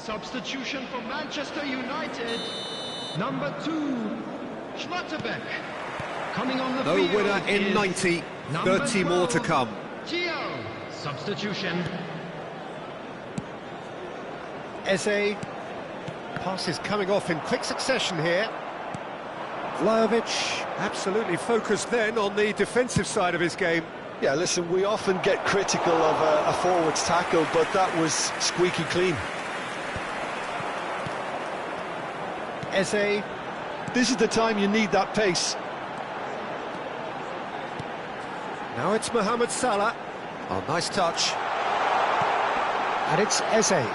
Substitution for Manchester United. Number 2, Schlotterbeck. Coming on the No field winner in is 90, number 30 more to 12, come. Gio. Substitution. Eze. Passes coming off in quick succession here. Vlahovic absolutely focused then on the defensive side of his game. Yeah, listen, we often get critical of a forward's tackle, but that was squeaky clean. Eze. This is the time you need that pace. Now it's Mohamed Salah. Oh, nice touch. And it's Eze.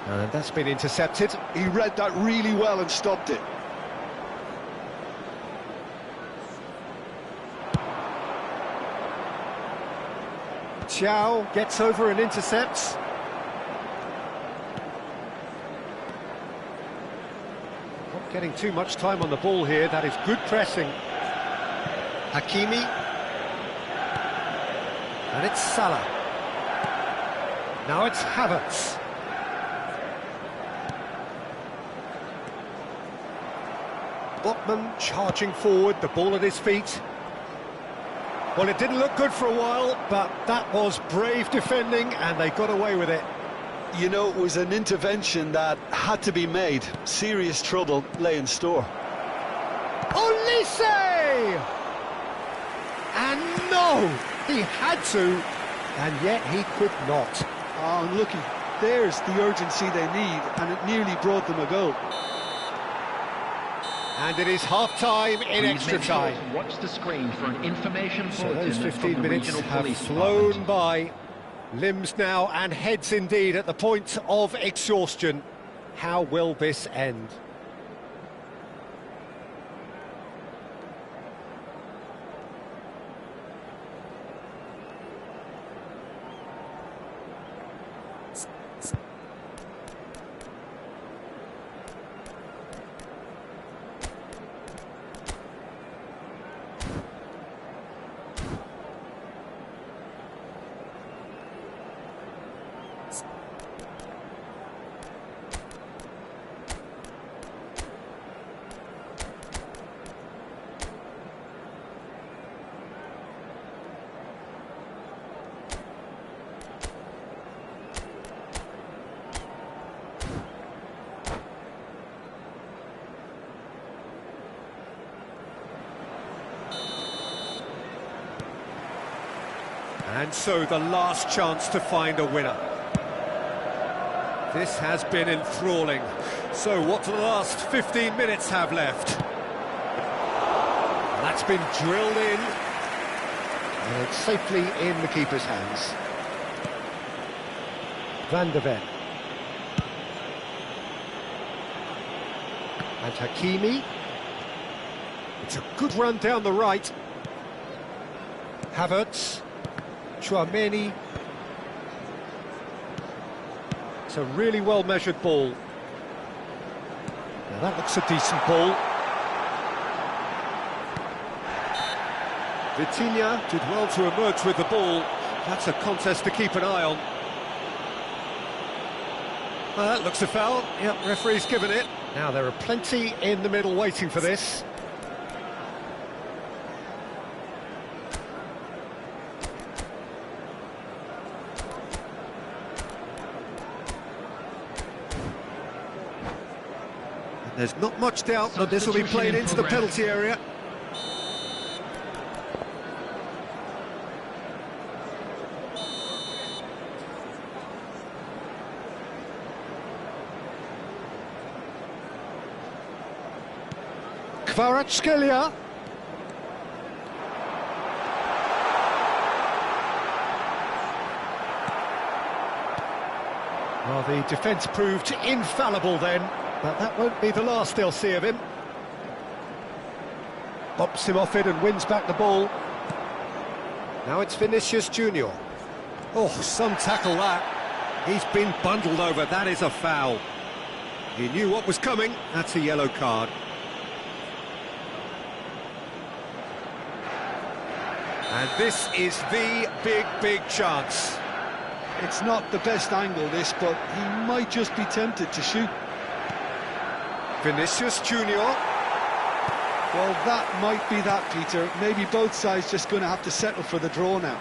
And that's been intercepted. He read that really well and stopped it. Thiaw gets over and intercepts. Not getting too much time on the ball here. That is good pressing. Hakimi. And it's Salah. Now it's Havertz. Botman charging forward, the ball at his feet. Well, it didn't look good for a while, but that was brave defending, and they got away with it. You know, it was an intervention that had to be made. Serious trouble lay in store. Olise! And no, he had to, and yet he could not. Oh, and looky, there's the urgency they need, and it nearly brought them a goal. And it is half-time in extra time. Watch the screen for an information So bulletin those 15 from the minutes regional have police flown department. by. Limbs now and heads indeed at the point of exhaustion. How will this end? And so the last chance to find a winner. This has been enthralling. So what do the last 15 minutes have left? That's been drilled in. And it's safely in the keeper's hands. Van de Ven. And Hakimi. It's a good run down the right. Havertz. Tchouameni. It's a really well-measured ball. Now that looks a decent ball. Vitinha did well to emerge with the ball. That's a contest to keep an eye on. Well, that looks a foul. Yep, referee's given it. Now there are plenty in the middle waiting for this. There's not much doubt that this will be played into the penalty area. Kvaratskhelia. Well, the defence proved infallible then. But that won't be the last they'll see of him. Bops him off it and wins back the ball. Now it's Vinicius Junior. Oh, some tackle that. He's been bundled over. That is a foul. He knew what was coming. That's a yellow card. And this is the big chance. It's not the best angle, this, but he might just be tempted to shoot. Vinicius Junior. Well, that might be that, Peter. Maybe both sides just going to have to settle for the draw now.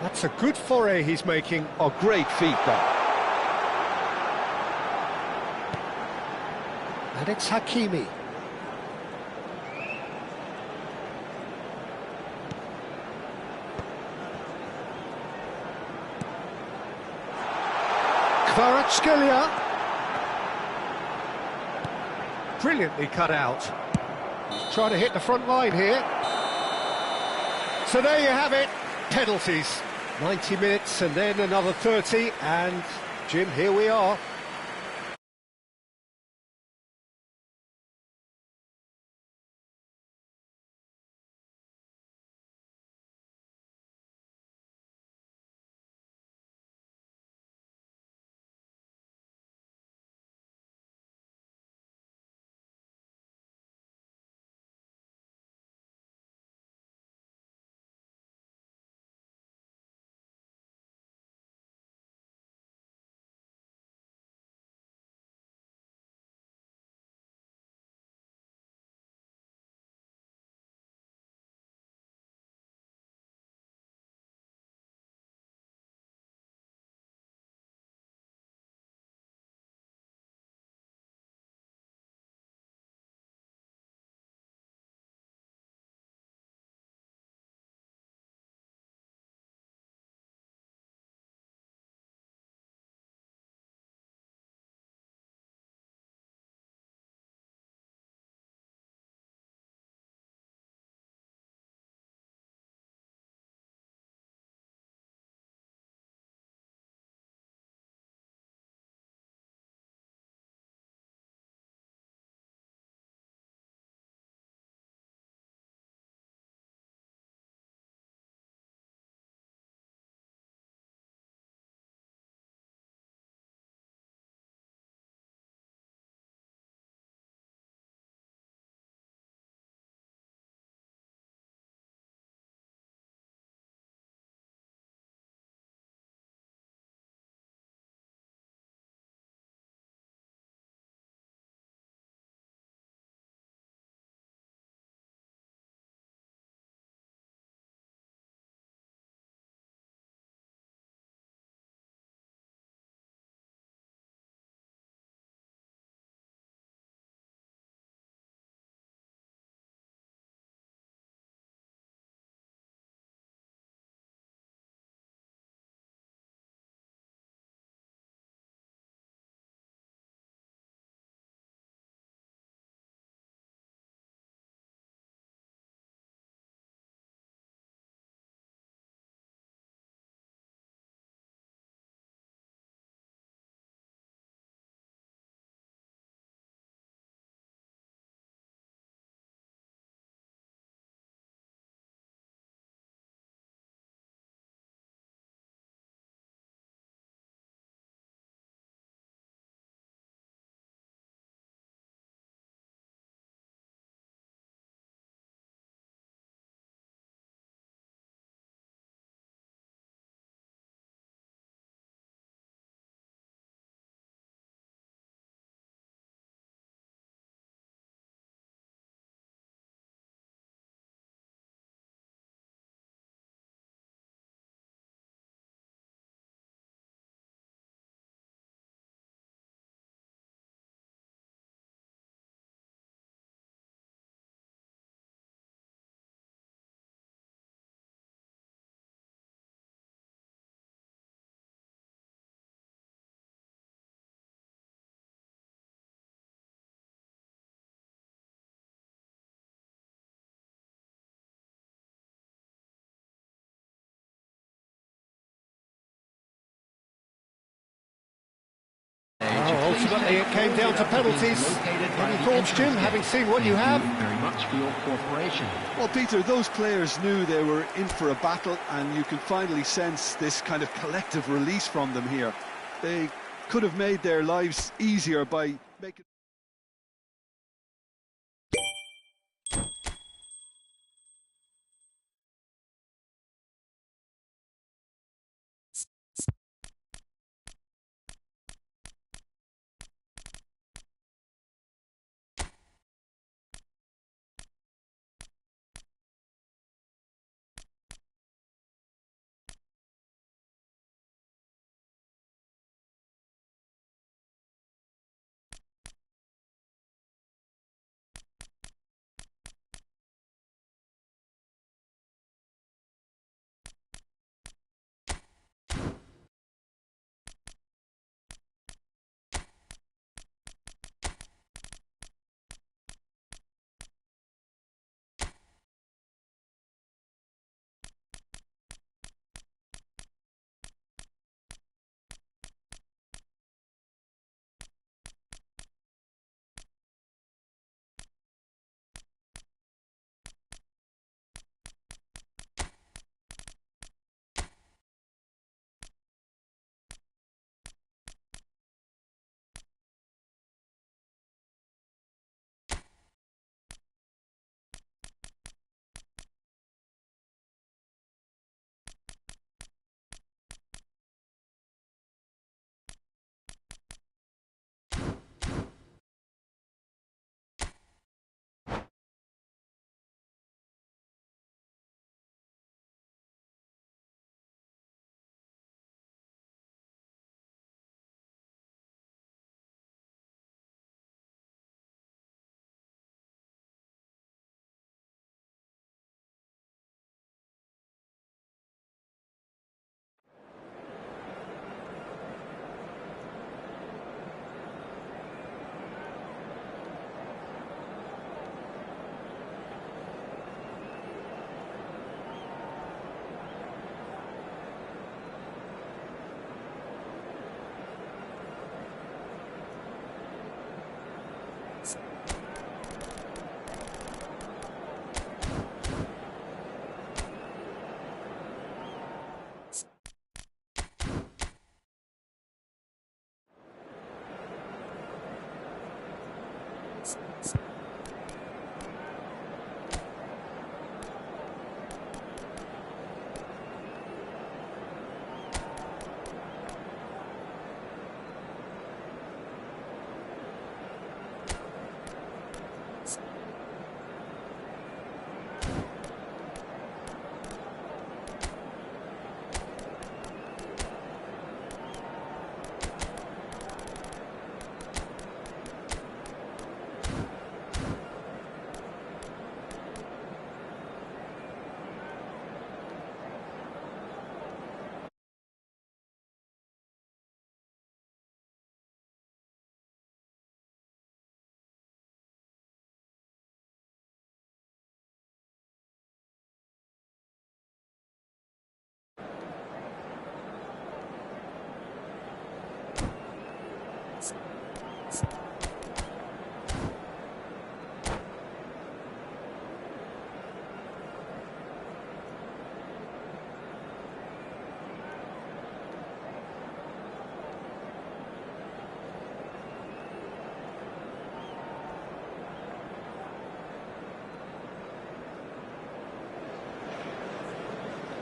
That's a good foray he's making. Oh, great feat, that. And it's Hakimi. Kvaratskhelia. Brilliantly cut out. Trying to hit the front line here. So there you have it, penalties. 90 minutes and then another 30, and Jim, here we are. Ultimately, it came down to penalties. Any thoughts, Jim, having seen what you have? Very much for your cooperation. Well, Peter, those players knew they were in for a battle, and you can finally sense this kind of collective release from them here. They could have made their lives easier by making...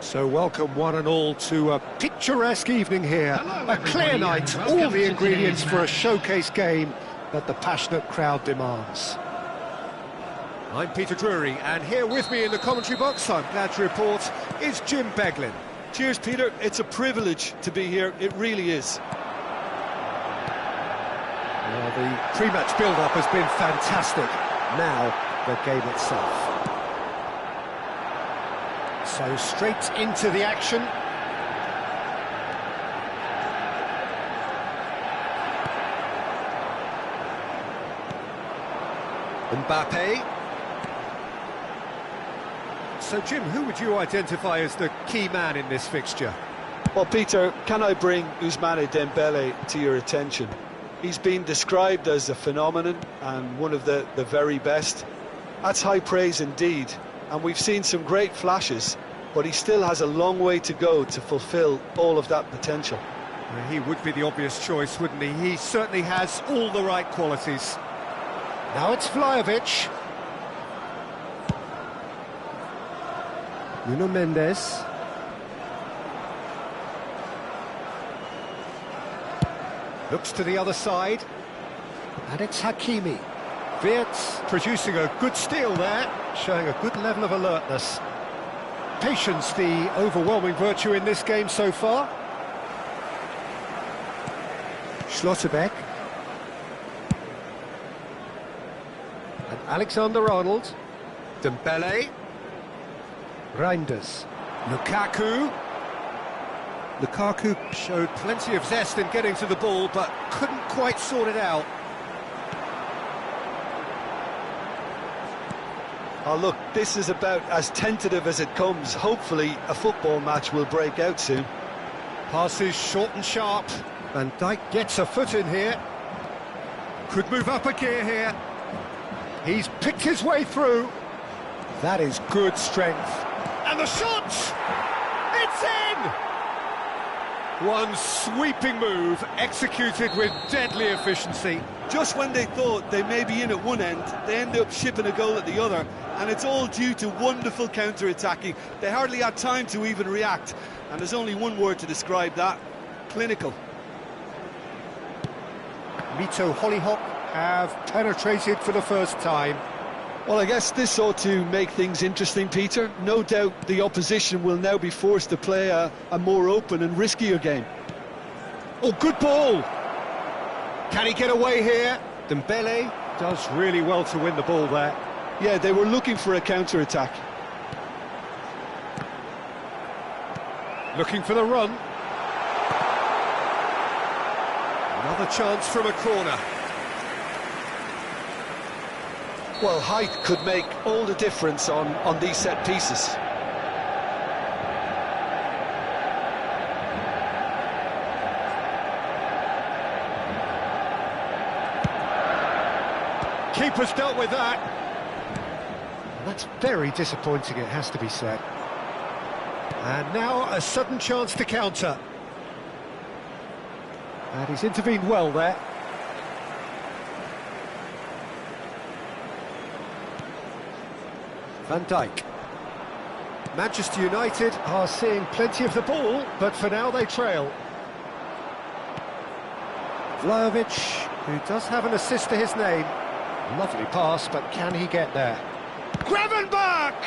So welcome one and all to a picturesque evening here. A clear night, all the ingredients for a showcase game that the passionate crowd demands. I'm Peter Drury, and here with me in the commentary box, I'm glad to report, is Jim Beglin. Cheers, Peter. It's a privilege to be here. It really is. Well, the pre-match build-up has been fantastic. Now, the game itself. So straight into the action. Mbappe. So, Jim, who would you identify as the key man in this fixture? Well, Peter, can I bring Ousmane Dembele to your attention? He's been described as a phenomenon and one of the very best. That's high praise indeed, and we've seen some great flashes, but he still has a long way to go to fulfill all of that potential. Well, he would be the obvious choice, wouldn't he? He certainly has all the right qualities. Now it's Vlahovic. Nuno Mendes. Looks to the other side. And it's Hakimi. Wirtz producing a good steal there, showing a good level of alertness. Patience, the overwhelming virtue in this game so far. Schlotterbeck. And Alexander-Arnold. Dembele. Reinders. Lukaku. Lukaku showed plenty of zest in getting to the ball, but couldn't quite sort it out. Oh, look, this is about as tentative as it comes. Hopefully, a football match will break out soon. Passes short and sharp. Van Dijk gets a foot in here. Could move up a gear here. He's picked his way through. That is good strength. And the shot! It's in! One sweeping move, executed with deadly efficiency. Just when they thought they may be in at one end, they end up shipping a goal at the other, and it's all due to wonderful counter-attacking. They hardly had time to even react, and there's only one word to describe that: clinical. Mito Hollyhock have penetrated for the first time. Well, I guess this ought to make things interesting, Peter. No doubt the opposition will now be forced to play a more open and riskier game. Oh, good ball! Can he get away here? Dembele does really well to win the ball there. Yeah, they were looking for a counter-attack. Looking for the run. Another chance from a corner. Well, height could make all the difference on these set pieces. Keeper's dealt with that. That's very disappointing, it has to be said. And now a sudden chance to counter. And he's intervened well there. Van Dijk. Manchester United are seeing plenty of the ball, but for now they trail. Vlahovic, who does have an assist to his name. Lovely pass, but can he get there? Gravenberch!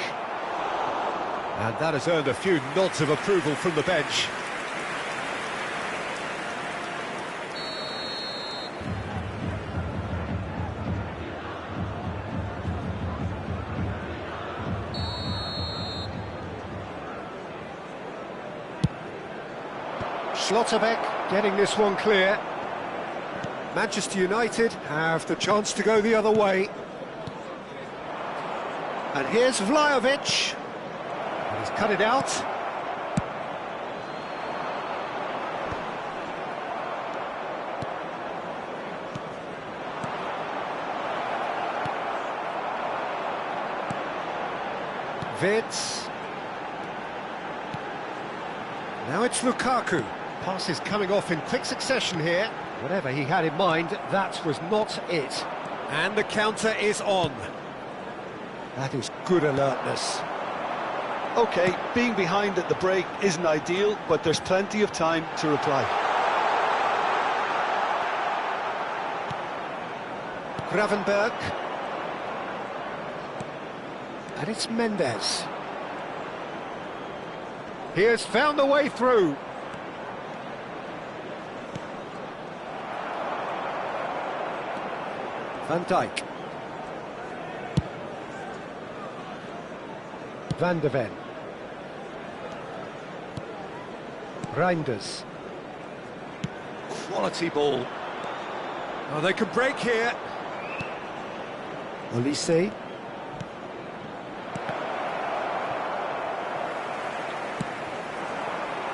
And that has earned a few nods of approval from the bench. Schlotterbeck getting this one clear. Manchester United have the chance to go the other way. And here's Vlahovic. He's cut it out. Wirtz. Now it's Lukaku. Pass is coming off in quick succession here. Whatever he had in mind, that was not it. And the counter is on. That is good alertness. OK, being behind at the break isn't ideal, but there's plenty of time to reply. Gravenberg. And it's Mendes. He has found a way through. Van Dijk. Van de Ven. Reinders. Quality ball. Oh, they could break here. Olise.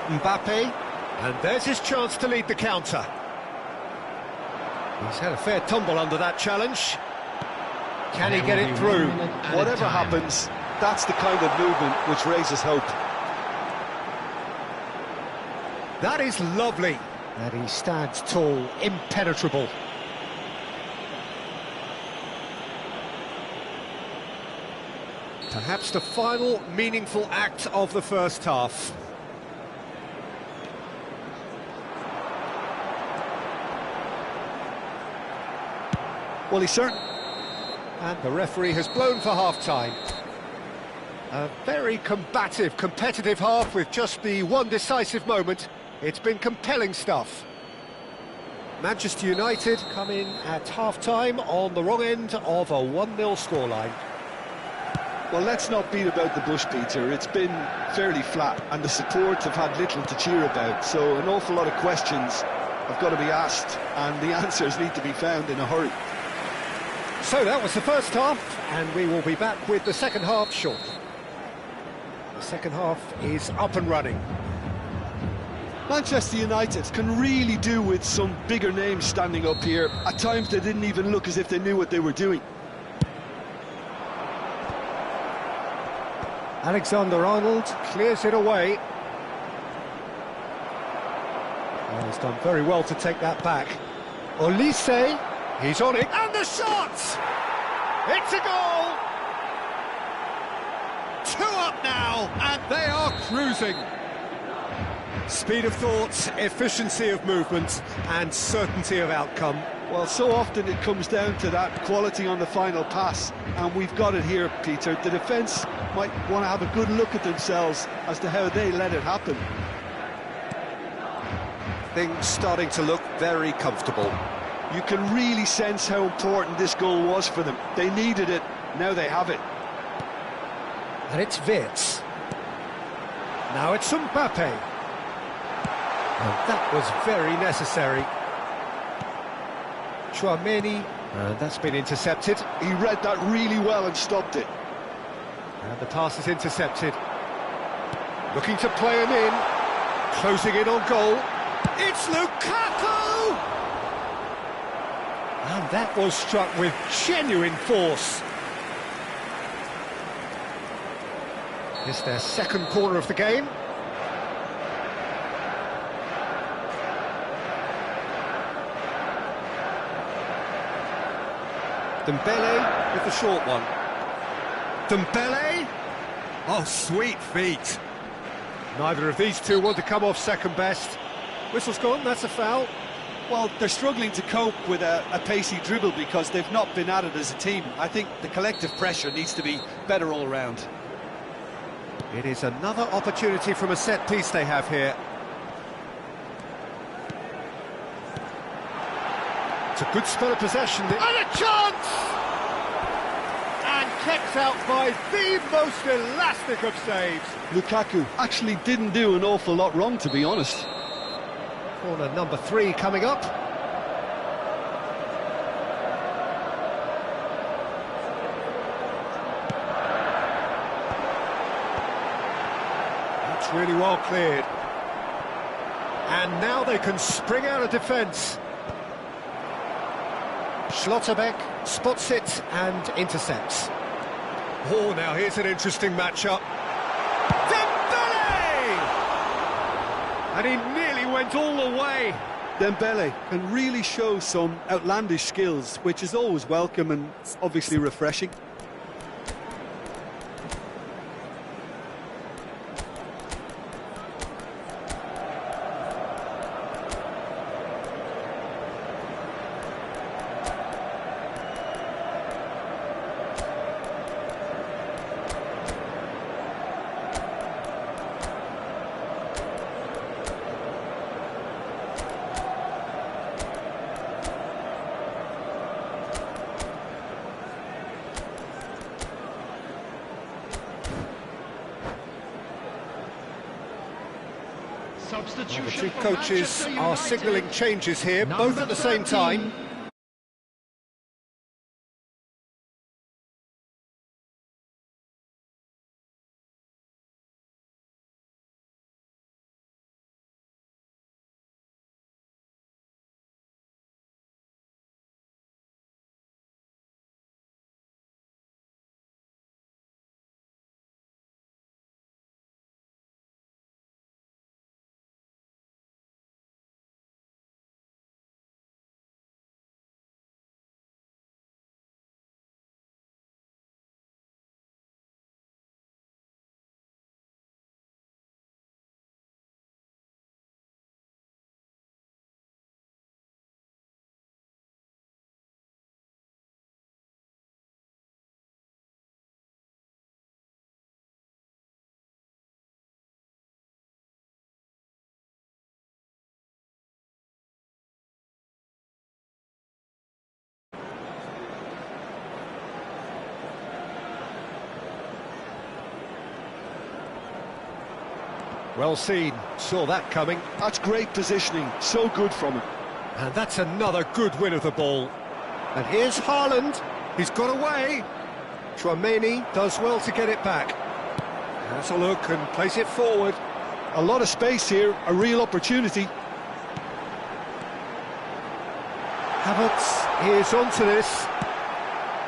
Mbappe. And there's his chance to lead the counter. He's had a fair tumble under that challenge. Can he get it through? Whatever happens, that's the kind of movement which raises hope. That is lovely. And he stands tall, impenetrable. Perhaps the final meaningful act of the first half. Well, he's certain. And the referee has blown for half-time. A very combative, competitive half with just the one decisive moment. It's been compelling stuff. Manchester United come in at half-time on the wrong end of a 1-0 scoreline. Well, let's not beat about the bush, Peter. It's been fairly flat, and the support have had little to cheer about. So an awful lot of questions have got to be asked, and the answers need to be found in a hurry. So that was the first half, and we will be back with the second half shortly. The second half is up and running. Manchester United can really do with some bigger names standing up here. At times they didn't even look as if they knew what they were doing. Alexander-Arnold clears it away. Oh, he's done very well to take that back. Olise, he's on it, and the shot! It's a goal! 2 up now, and they are cruising. Speed of thought, efficiency of movement, and certainty of outcome. Well, so often it comes down to that quality on the final pass, and we've got it here, Peter. The defence might want to have a good look at themselves as to how they let it happen. Things starting to look very comfortable. You can really sense how important this goal was for them. They needed it, now they have it. And it's Wirtz. Now it's Mbappe. And that was very necessary. Chouameni, and that's been intercepted. He read that really well and stopped it. And the pass is intercepted. Looking to play him in. Closing in on goal. It's Lukaku! And that was struck with genuine force. It's their second corner of the game. Dembele with the short one. Dembele! Oh, sweet feet. Neither of these two want to come off second best. Whistle's gone, that's a foul. Well, they're struggling to cope with a pacey dribble because they've not been at it as a team. I think the collective pressure needs to be better all round. It is another opportunity from a set piece they have here. It's a good spell of possession. And a chance! And kept out by the most elastic of saves. Lukaku actually didn't do an awful lot wrong, to be honest. Corner number 3 coming up. That's really well cleared. And now they can spring out of defence. Schlotterbeck spots it and intercepts. Oh, now here's an interesting matchup. Dembele! And he nearly went all the way. Dembele can really show some outlandish skills, which is always welcome and obviously refreshing. substitution. The two for coaches Manchester are United. signalling changes here, Number both at the same 13. time. Well seen, saw that coming. That's great positioning, so good from him. And that's another good win of the ball. And here's Haaland. He's got away. Tchouaméni does well to get it back. Has a look and plays it forward. A lot of space here, a real opportunity. Havertz is onto this.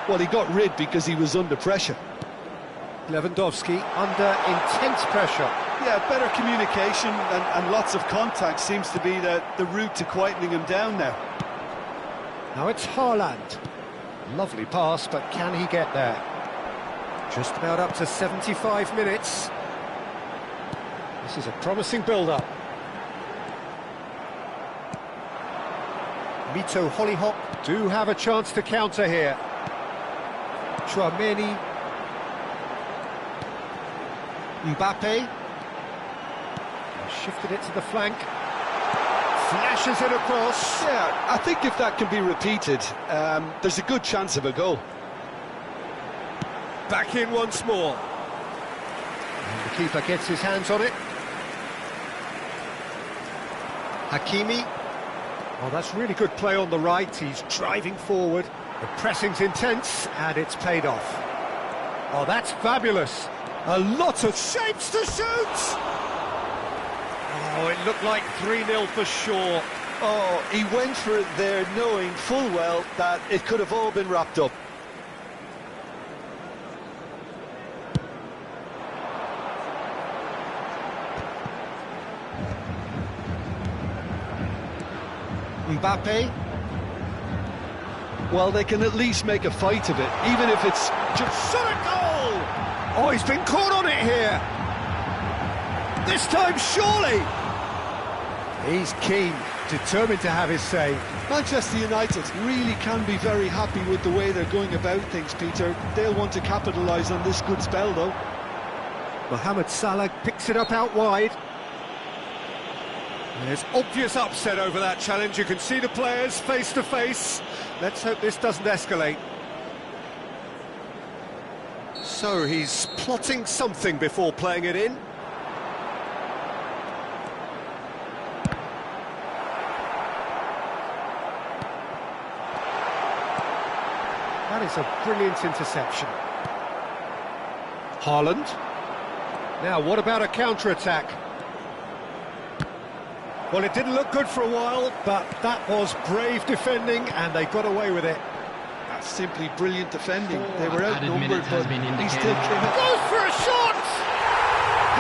Well, he got rid because he was under pressure. Lewandowski under intense pressure. Yeah, better communication and lots of contact seems to be the route to quietening him down now. Now it's Haaland. Lovely pass, but can he get there? Just about up to 75 minutes. This is a promising build-up. Mito Hollyhock do have a chance to counter here. Tchouaméni. Mbappe. Shifted it to the flank. Flashes it across. Yeah, I think if that can be repeated, there's a good chance of a goal. Back in once more. And the keeper gets his hands on it. Hakimi. Oh, that's really good play on the right. He's driving forward. The pressing's intense, and it's paid off. Oh, that's fabulous. A lot of shapes to shoot! Oh, it looked like 3-0 for sure. Oh, he went for it there knowing full well that it could have all been wrapped up. Mbappe. Well, they can at least make a fight of it, even if it's just... Shot a goal! Oh, he's been caught on it here. This time, surely. He's keen, determined to have his say. Manchester United really can be very happy with the way they're going about things, Peter. They'll want to capitalise on this good spell, though. Mohamed Salah picks it up out wide. There's obvious upset over that challenge. You can see the players face to face. Let's hope this doesn't escalate. So he's plotting something before playing it in. That is a brilliant interception. Haaland. Now, what about a counter-attack? Well, it didn't look good for a while, but that was brave defending, and they got away with it. That's simply brilliant defending. They were Added outnumbered, minute has but been he still indicated. came out. Goes for a shot!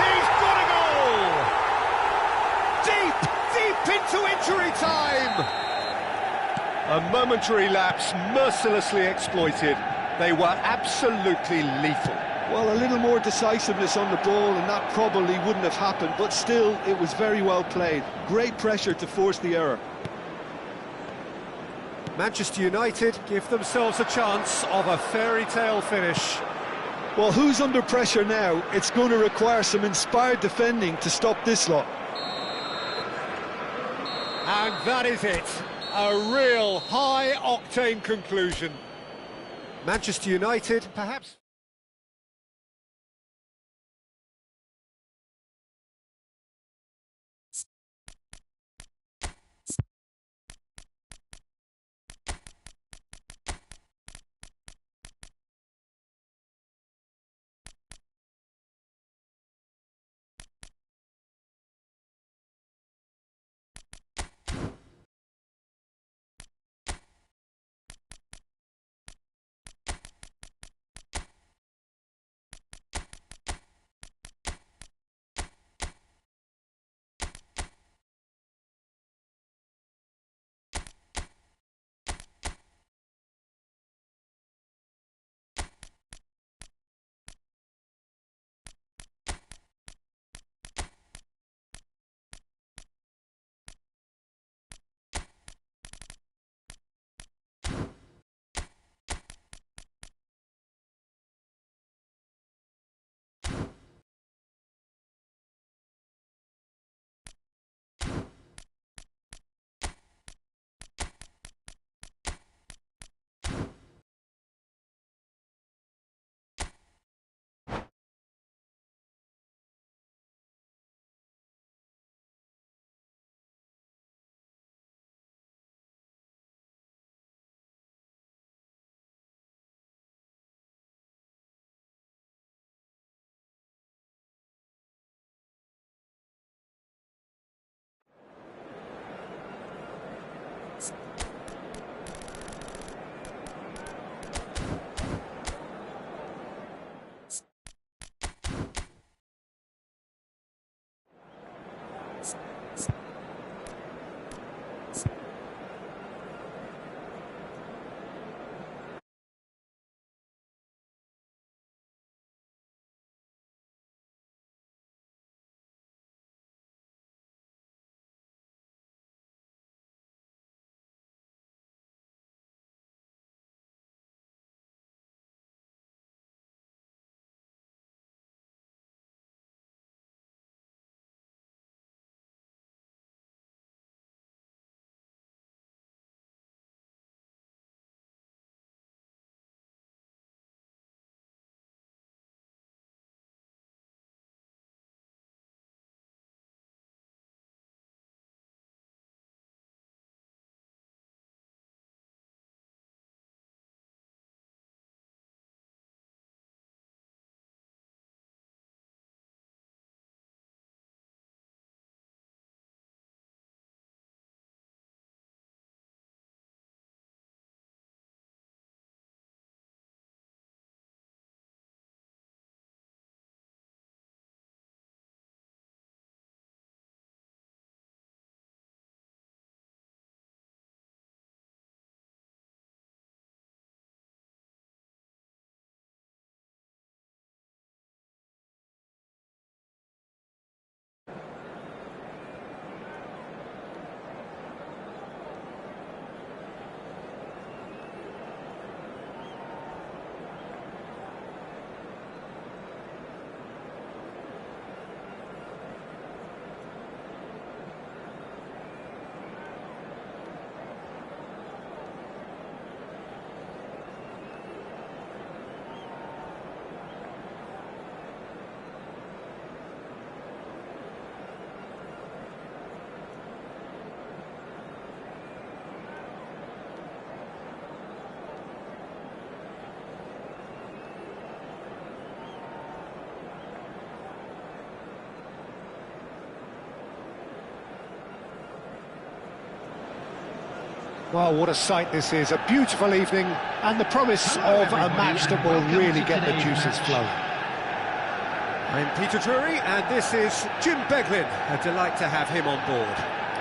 He's got a goal! Deep into injury time! A momentary lapse, mercilessly exploited. They were absolutely lethal. Well, a little more decisiveness on the ball and that probably wouldn't have happened, but still, it was very well played. Great pressure to force the error. Manchester United give themselves a chance of a fairy tale finish. Well, who's under pressure now? It's going to require some inspired defending to stop this lot. And that is it. A real high-octane conclusion. Manchester United, perhaps... Well, what a sight this is. A beautiful evening and the promise of a match that will really get the juices flowing. I'm Peter Drury and this is Jim Beglin. A delight to have him on board.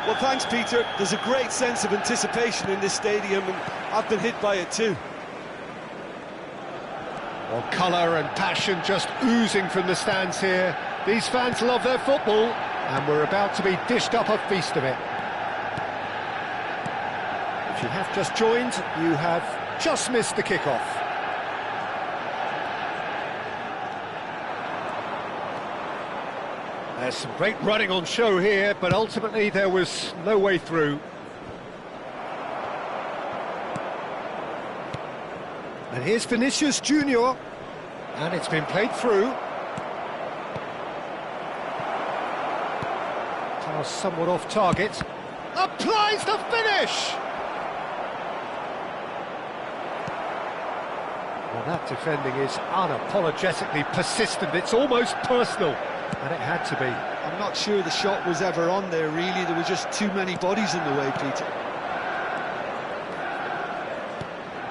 Well, thanks, Peter. There's a great sense of anticipation in this stadium, and I've been hit by it too. Well, colour and passion just oozing from the stands here. These fans love their football, and we're about to be dished up a feast of it. If you have just joined, you have just missed the kickoff. There's some great running on show here, but ultimately there was no way through. And here's Vinicius Junior, and it's been played through. Pass somewhat off target. Applies the finish! Well, that defending is unapologetically persistent. It's almost personal, and it had to be. I'm not sure the shot was ever on there, really. There were just too many bodies in the way, Peter.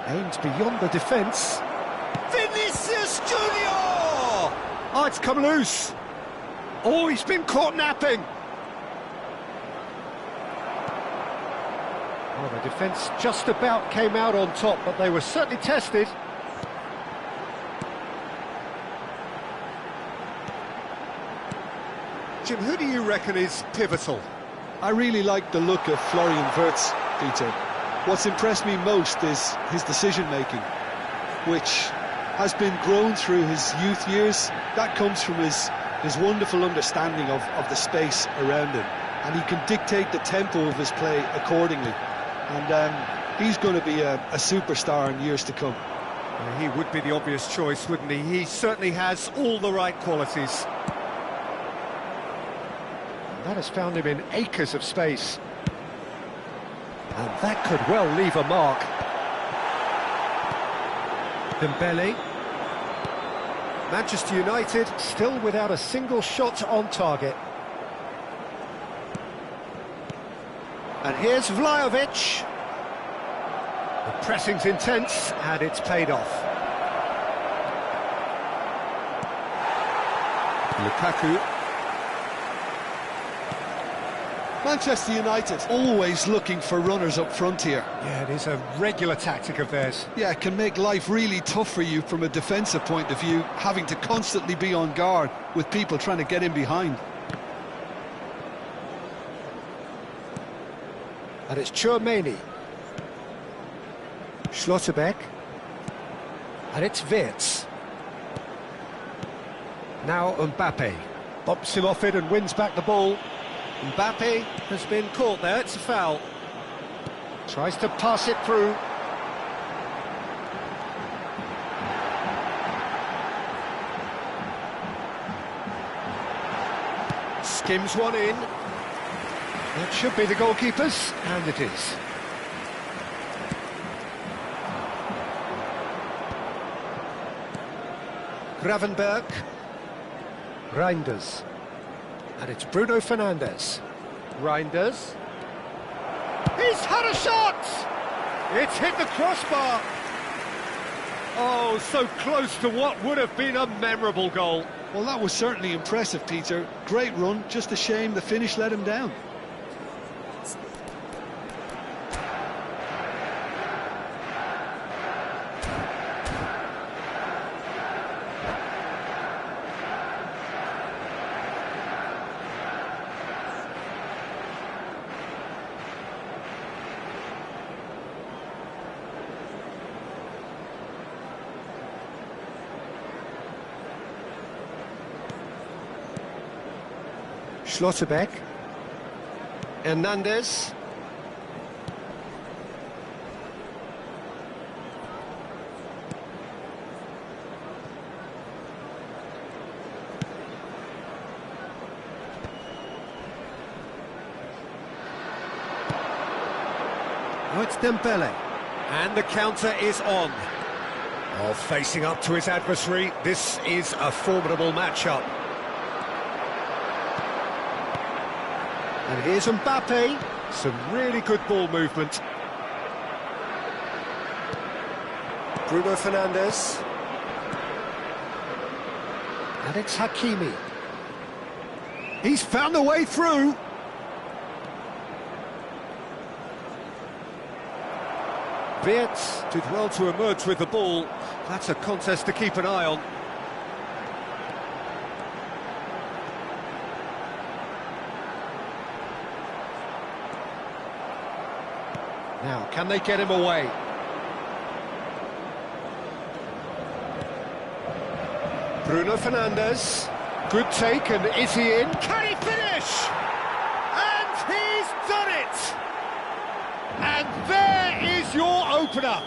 Aimed beyond the defence. Vinicius Junior! Oh, it's come loose. Oh, he's been caught napping. Oh, the defence just about came out on top, but they were certainly tested. Jim, who do you reckon is pivotal? I really like the look of Florian Wirtz, Peter. What's impressed me most is his decision-making, which has been grown through his youth years. That comes from his wonderful understanding of the space around him, and he can dictate the tempo of his play accordingly. And he's going to be a superstar in years to come. He would be the obvious choice, wouldn't he? He certainly has all the right qualities. That has found him in acres of space. And that could well leave a mark. Dembele. Manchester United still without a single shot on target. And here's Vlahovic. The pressing's intense, and it's paid off. Lukaku. Manchester United always looking for runners up front here. Yeah, it is a regular tactic of theirs. Yeah, it can make life really tough for you from a defensive point of view, having to constantly be on guard with people trying to get in behind. And it's Tchouaméni. Schlotterbeck. And it's Wirtz. Now Mbappe. Bumps him off it and wins back the ball. Mbappe has been caught there, it's a foul. Tries to pass it through. Skims one in. That should be the goalkeeper's, and it is. Gravenberg. Reinders. And it's Bruno Fernandes. Reinders. He's had a shot! It's hit the crossbar. Oh, so close to what would have been a memorable goal. Well, that was certainly impressive, Peter. Great run, just a shame the finish let him down. Schlotterbeck. Hernandez. Now it's Dembele. And the counter is on. Oh, facing up to his adversary, this is a formidable matchup. And here's Mbappe. Some really good ball movement. Bruno Fernandes. And it's Hakimi. He's found the way through. Wirtz did well to emerge with the ball. That's a contest to keep an eye on. Now, can they get him away? Bruno Fernandes. Good take, and is he in? Can he finish? And he's done it! And there is your opener.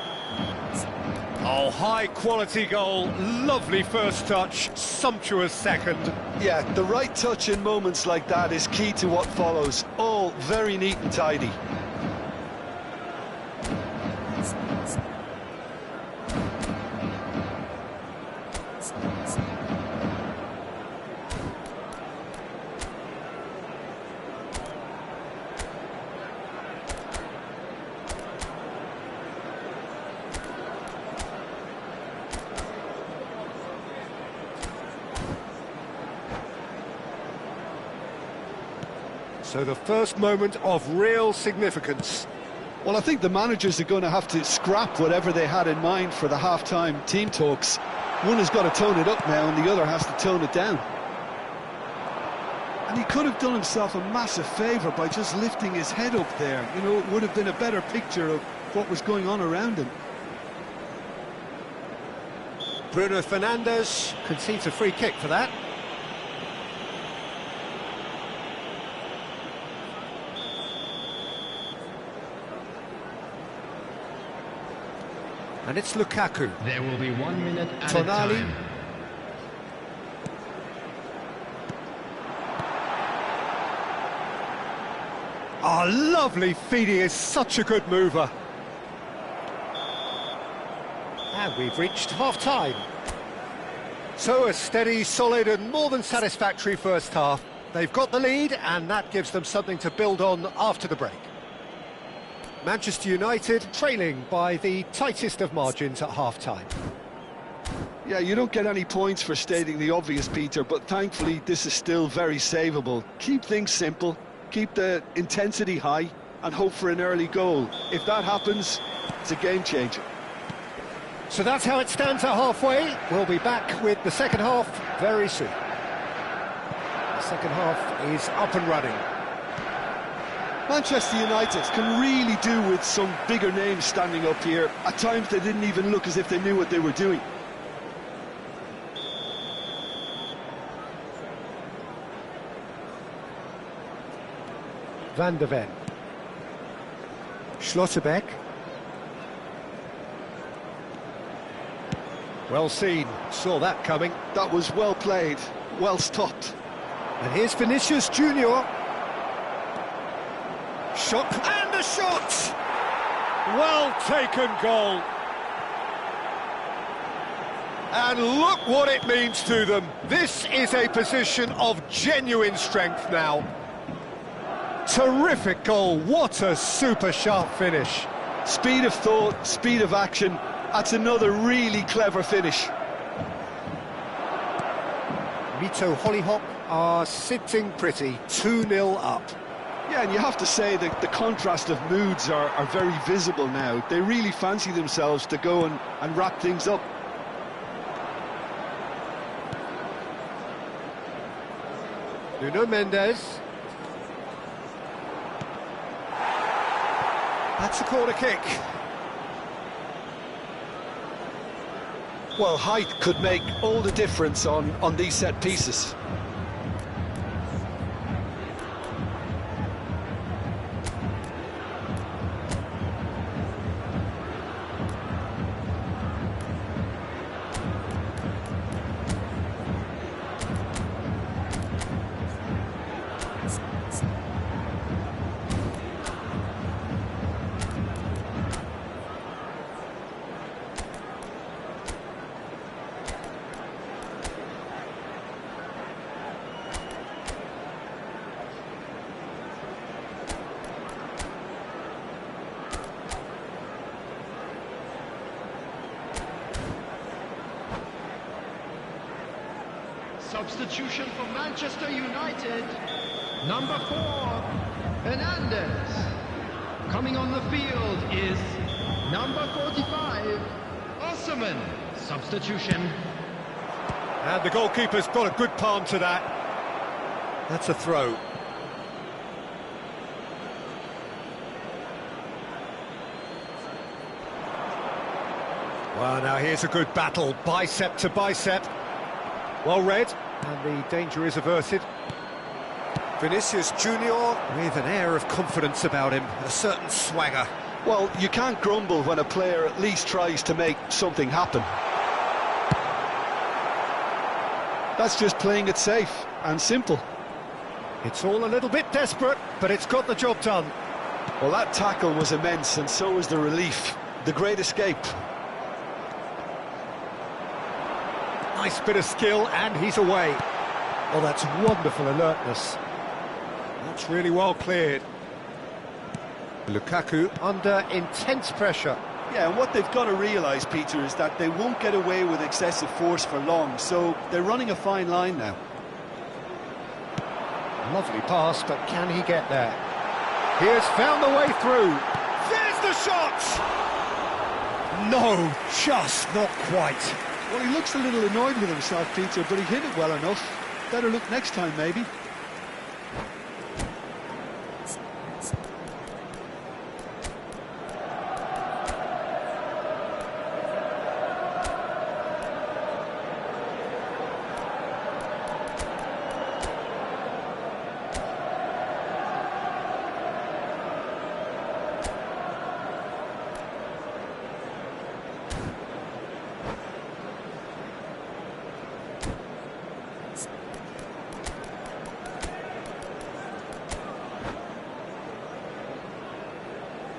Oh, high-quality goal, lovely first touch, sumptuous second. Yeah, the right touch in moments like that is key to what follows. All very neat and tidy. So the first moment of real significance. Well, I think the managers are going to have to scrap whatever they had in mind for the half-time team talks. One has got to tone it up now, and the other has to tone it down. And he could have done himself a massive favour by just lifting his head up there. You know, it would have been a better picture of what was going on around him. Bruno Fernandes concedes a free kick for that. And it's Lukaku. There will be 1 minute at a Tonali. time. Oh, lovely feed, he is such a good mover. And we've reached half-time. So a steady, solid and more than satisfactory first half. They've got the lead and that gives them something to build on after the break. Manchester United trailing by the tightest of margins at half-time. Yeah, you don't get any points for stating the obvious, Peter, but thankfully this is still very savable. Keep things simple, keep the intensity high, and hope for an early goal. If that happens, it's a game changer. So that's how it stands at halfway. We'll be back with the second half very soon. The second half is up and running. Manchester United can really do with some bigger names standing up here. At times they didn't even look as if they knew what they were doing. Van der Ven. Schlotterbeck. Well seen, saw that coming. That was well played, well stopped. And here's Vinicius Junior. Shot, and a shot! Well taken goal. And look what it means to them. This is a position of genuine strength now. Terrific goal, what a super sharp finish. Speed of thought, speed of action, that's another really clever finish. Mito Hollyhock are sitting pretty, 2-0 up. Yeah, and you have to say that the contrast of moods are very visible now. They really fancy themselves to go and wrap things up. Nuno Mendes. That's a corner kick. Well, height could make all the difference on these set pieces. Substitution for Manchester United. Number 4, Hernandez. Coming on the field is number 45, Osimhen. Substitution. And the goalkeeper's got a good palm to that. That's a throw. Well, now here's a good battle, bicep to bicep. Well read, and the danger is averted. Vinicius Junior with an air of confidence about him, a certain swagger. Well, you can't grumble when a player at least tries to make something happen. That's just playing it safe and simple. It's all a little bit desperate, but it's got the job done. Well, that tackle was immense, and so was the relief. The great escape. Nice bit of skill, and he's away. Oh, that's wonderful alertness. That's really well cleared. Lukaku under intense pressure. Yeah, and what they've got to realise, Peter, is that they won't get away with excessive force for long, so they're running a fine line now. Lovely pass, but can he get there? He has found the way through. There's the shot! No, just not quite. Well, he looks a little annoyed with himself, Peter, but he hit it well enough. Better look next time, maybe.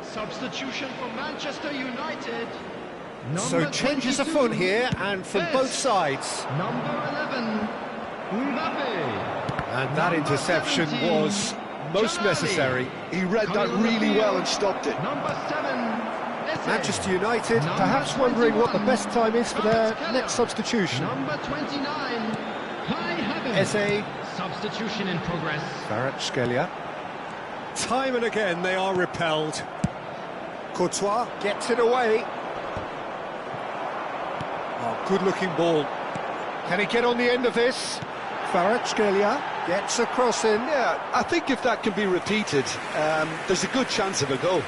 Substitution for Manchester United. So changes afoot here, and from both sides. Number 11, Mbappe. And that interception was most necessary. He read that really well and stopped it. Number 7, Eze. Manchester United Number perhaps wondering what the 21, best time is for their Kvaratskhelia. next substitution. Number 29, Kai Havertz. Eze, Substitution in progress. Kvaratskhelia. Time and again they are repelled. Courtois gets it away. Oh, good-looking ball. Can he get on the end of this? Kvaratskhelia gets a cross in. Yeah, I think if that can be repeated, there's a good chance of a goal.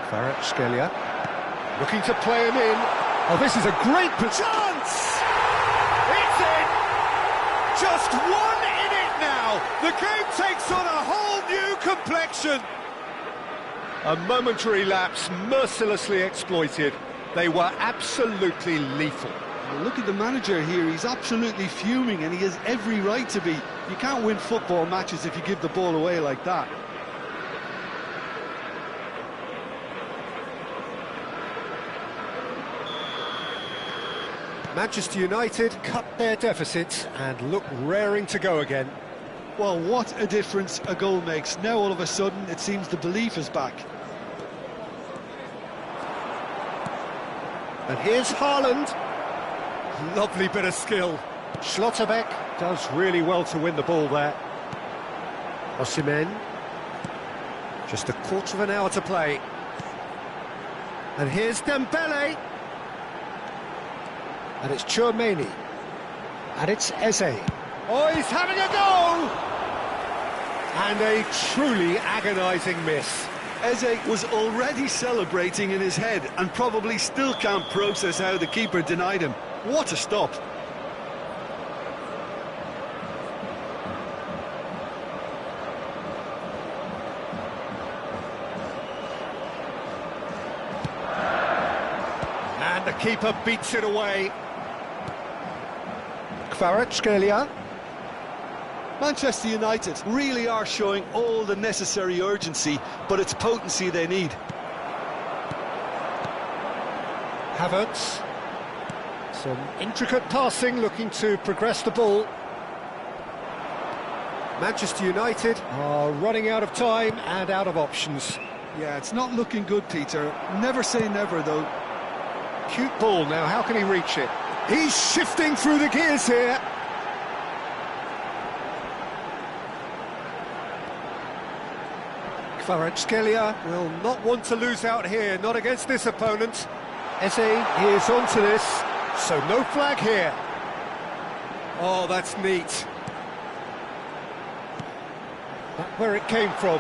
Kvaratskhelia looking to play him in. Oh, this is a great chance! It's in! Just one in it now! The game takes on a whole new complexion! A momentary lapse mercilessly exploited. They were absolutely lethal. Look at the manager here, he's absolutely fuming and he has every right to be. You can't win football matches if you give the ball away like that. Manchester United cut their deficit and look raring to go again. Well, what a difference a goal makes. Now all of a sudden it seems the belief is back. And here's Haaland. Lovely bit of skill. Schlotterbeck does really well to win the ball there. Osimhen. Just a quarter of an hour to play. And here's Dembele. And it's Tchouaméni. And it's Eze. Oh, he's having a go! And a truly agonising miss. Eze was already celebrating in his head and probably still can't process how the keeper denied him. What a stop. And the keeper beats it away. Kvaratskhelia. Manchester United really are showing all the necessary urgency, but it's potency they need. Havertz. Some intricate passing, looking to progress the ball. Manchester United are running out of time and out of options. Yeah, it's not looking good, Peter. Never say never, though. Cute ball now, how can he reach it? He's shifting through the gears here. Kvaratskhelia will not want to lose out here, not against this opponent. Eze is onto this, so no flag here. Oh, that's neat. That's where it came from.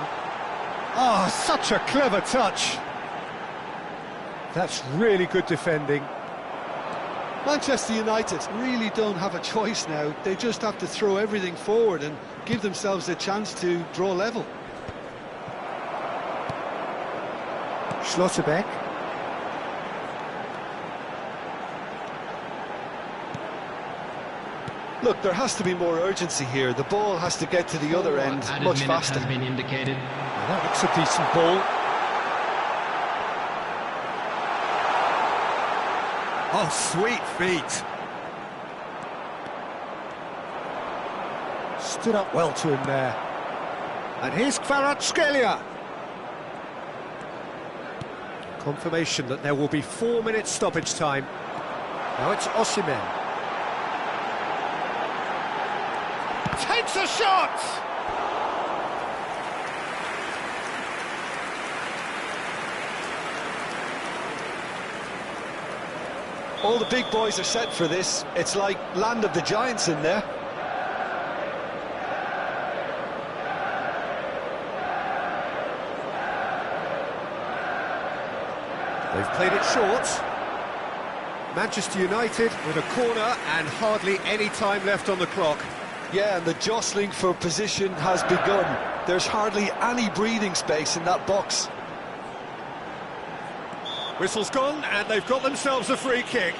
Ah, such a clever touch. That's really good defending. Manchester United really don't have a choice now. They just have to throw everything forward and give themselves a chance to draw level. Schlotterbeck. Look, there has to be more urgency here. The ball has to get to the other end Added much minutes faster. has been indicated. Well, that looks a decent ball. Oh, sweet feet. Stood up well to him there. And here's Kvaratskhelia. Confirmation that there will be 4 minutes stoppage time. Now it's Osimhen. Takes a shot! All the big boys are set for this. It's like land of the giants in there. They've played it short. Manchester United with a corner and hardly any time left on the clock. Yeah, and the jostling for position has begun. There's hardly any breathing space in that box. Whistle's gone and they've got themselves a free kick.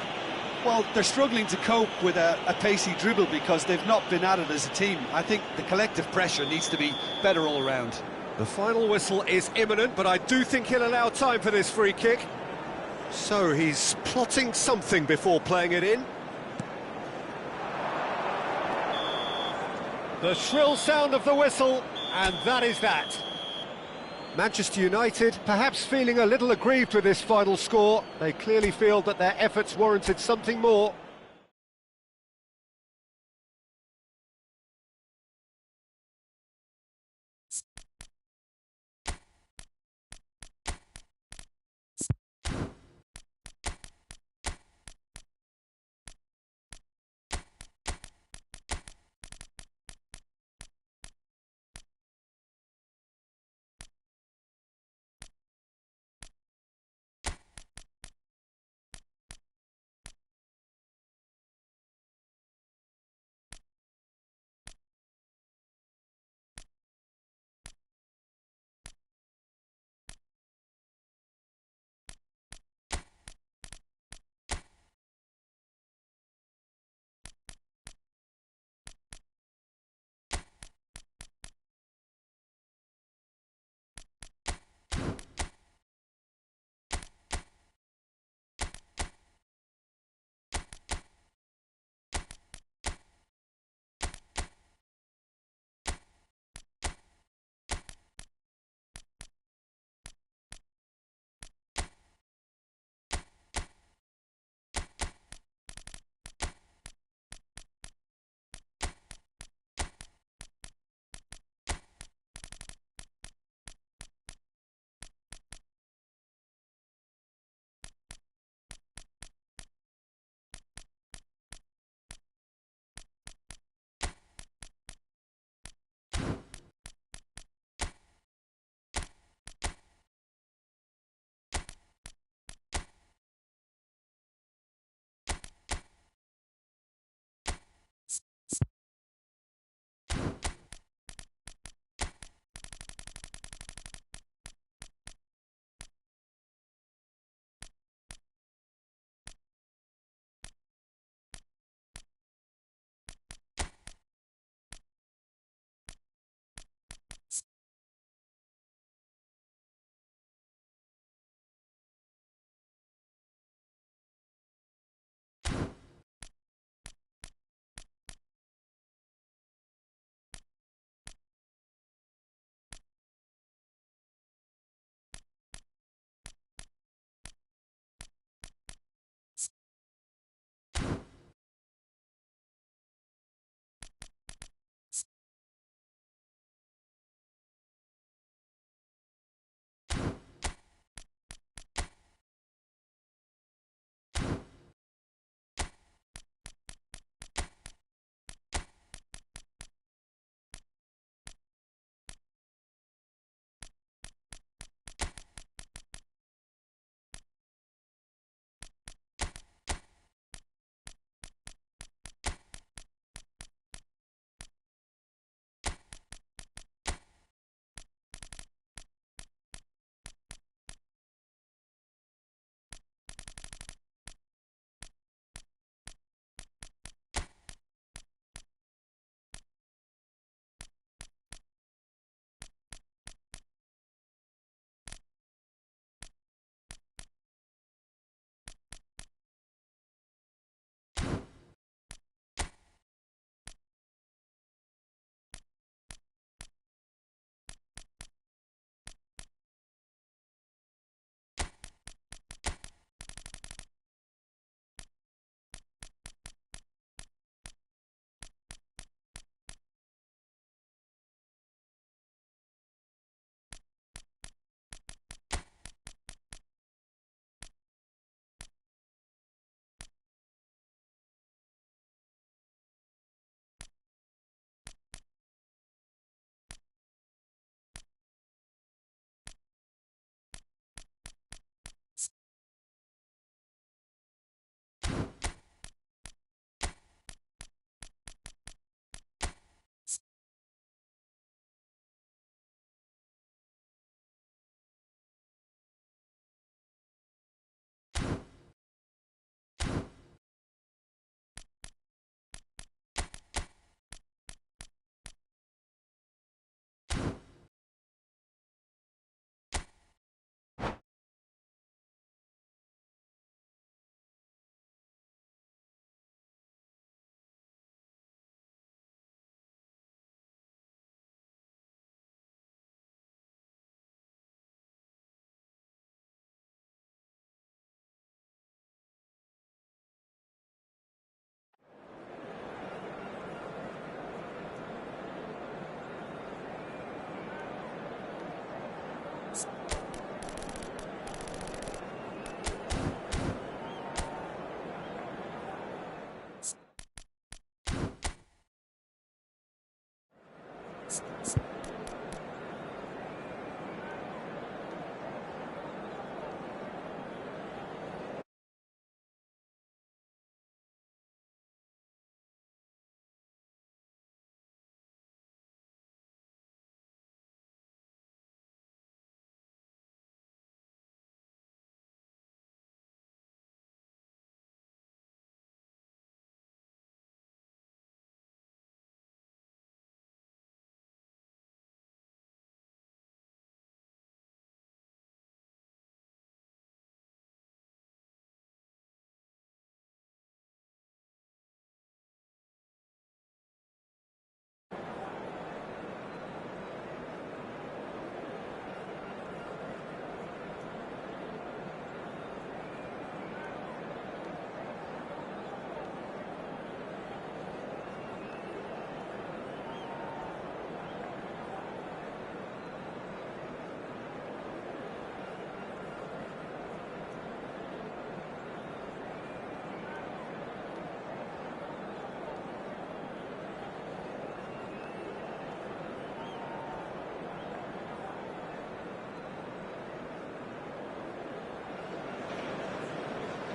Well, they're struggling to cope with a pacey dribble because they've not been at it as a team. I think the collective pressure needs to be better all round. The final whistle is imminent, but I do think he'll allow time for this free kick. So he's plotting something before playing it in. The shrill sound of the whistle, and that is that. Manchester United perhaps feeling a little aggrieved with this final score. They clearly feel that their efforts warranted something more.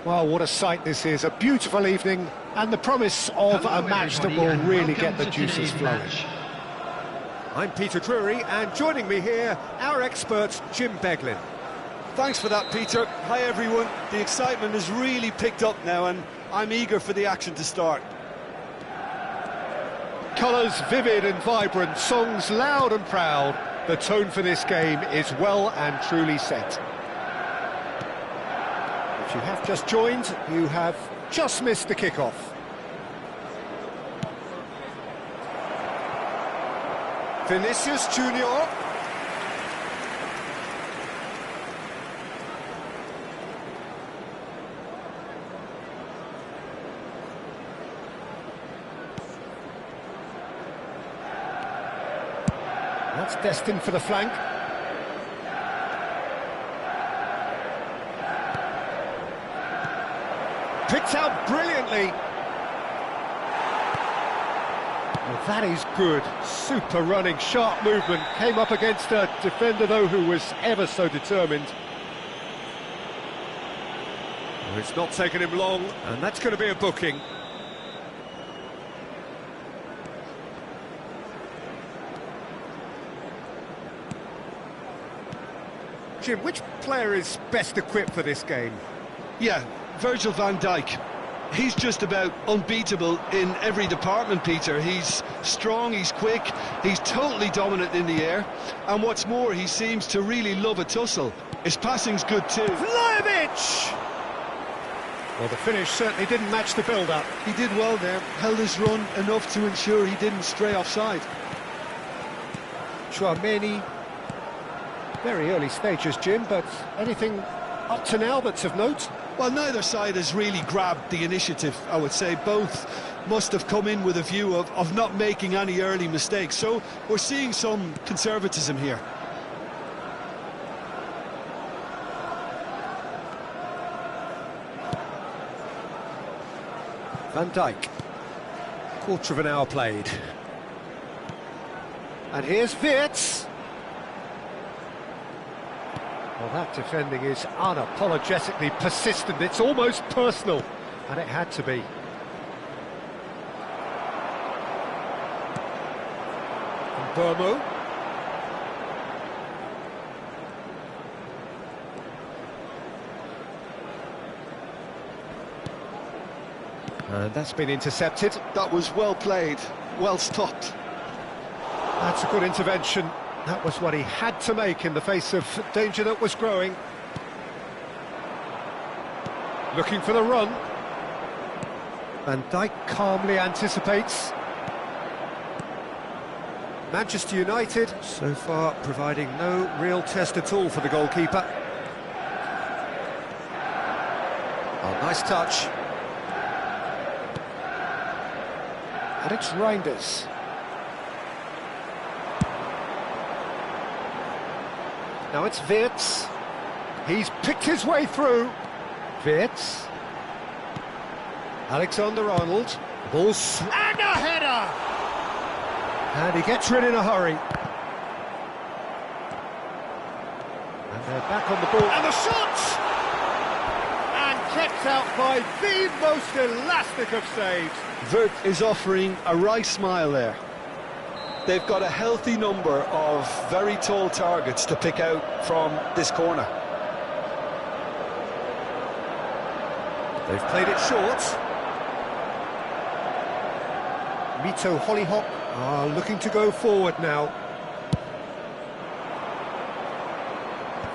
Well, what a sight this is. A beautiful evening and the promise of Hello, a match that everybody, will and really welcome get the to juices today's flowing. match. I'm Peter Drury, and joining me here, our expert, Jim Beglin. Thanks for that, Peter. Hi, everyone. The excitement has really picked up now, and I'm eager for the action to start. Colours vivid and vibrant, songs loud and proud. The tone for this game is well and truly set. If you have just joined, you have just missed the kickoff. Vinicius Junior. That's destined for the flank. Picked out brilliantly. Well, that is good. Super running, sharp movement. Came up against a defender, though, who was ever so determined. Well, it's not taken him long, and that's going to be a booking. Jim, which player is best equipped for this game? Yeah, Virgil van Dijk. He's just about unbeatable in every department, Peter. He's strong, he's quick, he's totally dominant in the air, and what's more, he seems to really love a tussle. His passing's good too. Vlahovic! Well, the finish certainly didn't match the build-up. He did well there, held his run enough to ensure he didn't stray offside. Chouameni. Very early stages, Jim, but anything up to now that's of note? Well, neither side has really grabbed the initiative, I would say. Both must have come in with a view of not making any early mistakes. So we're seeing some conservatism here. Van Dijk. Quarter of an hour played. And here's Wirtz. Well, that defending is unapologetically persistent. It's almost personal, and it had to be. And Burmo. And that's been intercepted. That was well played, well stopped. That's a good intervention. That was what he had to make in the face of danger that was growing. Looking for the run. Van Dijk calmly anticipates. Manchester United, so far, providing no real test at all for the goalkeeper. Oh, nice touch. And it's Reinders. Now it's Wirtz. He's picked his way through. Wirtz. Alexander-Arnold. Ball and a header! And he gets rid in a hurry. And they're back on the ball. And the shot! And kept out by the most elastic of saves. Vert is offering a right smile there. They've got a healthy number of very tall targets to pick out from this corner. They've played it short. Mito Hollyhock are looking to go forward now.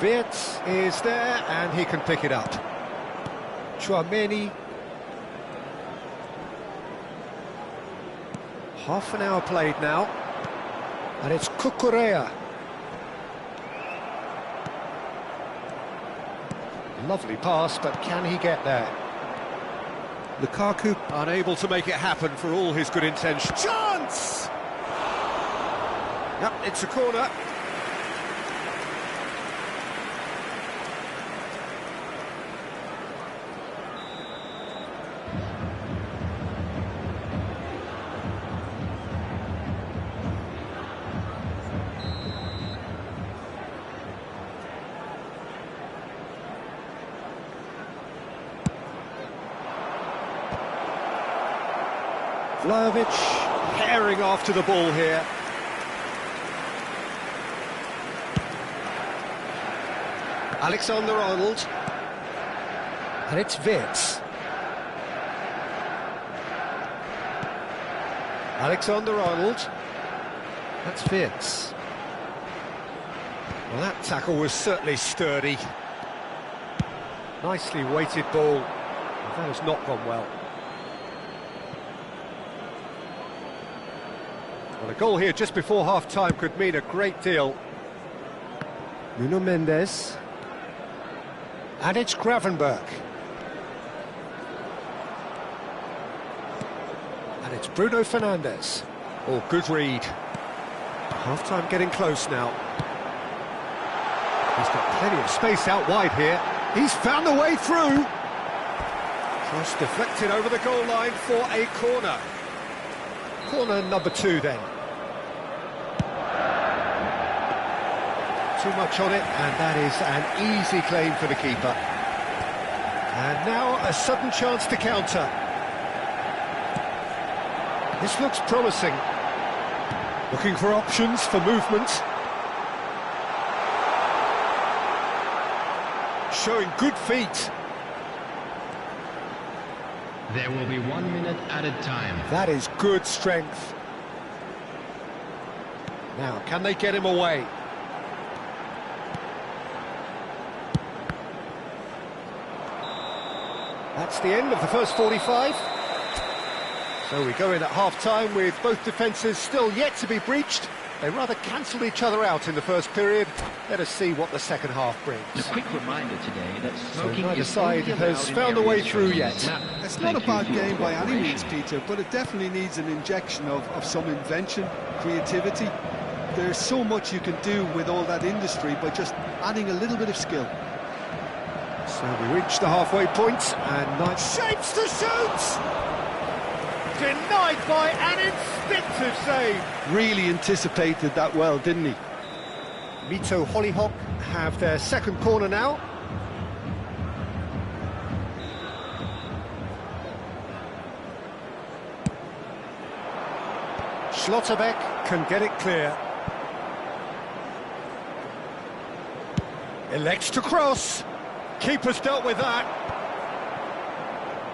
Wirtz is there and he can pick it up. Chouameni. Half an hour played now. And it's Cucurella. Lovely pass, but can he get there? Lukaku unable to make it happen for all his good intentions. Chance! Yep, it's a corner. Vlahovic herring after the ball here. Alexander-Arnold. And it's Wirtz. Alexander-Arnold. That's Wirtz. Well, that tackle was certainly sturdy. Nicely weighted ball. That has not gone well. Well, a goal here just before half-time could mean a great deal. Nuno Mendes. And it's Gravenberch. And it's Bruno Fernandes. Oh, good read. Half-time getting close now. He's got plenty of space out wide here. He's found the way through. Cross deflected over the goal line for a corner. Corner number 2 then. Too much on it, and that is an easy claim for the keeper. And now a sudden chance to counter. This looks promising. Looking for options for movement. Showing good feet. There will be 1 minute added time. That is good strength. Now, can they get him away? That's the end of the first 45. So we go in at half-time with both defences still yet to be breached. They rather cancelled each other out in the first period. Let us see what the second half brings. A quick reminder today that smoking neither is side only has allowed in found a way areas through where yet. it is not. It's not a Thank bad you for your game by any means, cooperation. Peter, but it definitely needs an injection of some invention, creativity. There's so much you can do with all that industry by just adding a little bit of skill. So we reach the halfway point, and nice shapes to shoot! Denied by an instinctive save. Really anticipated that well, didn't he? Mito Hollyhock have their second corner now. Schlotterbeck can get it clear. Elects to cross. Keeper's dealt with that.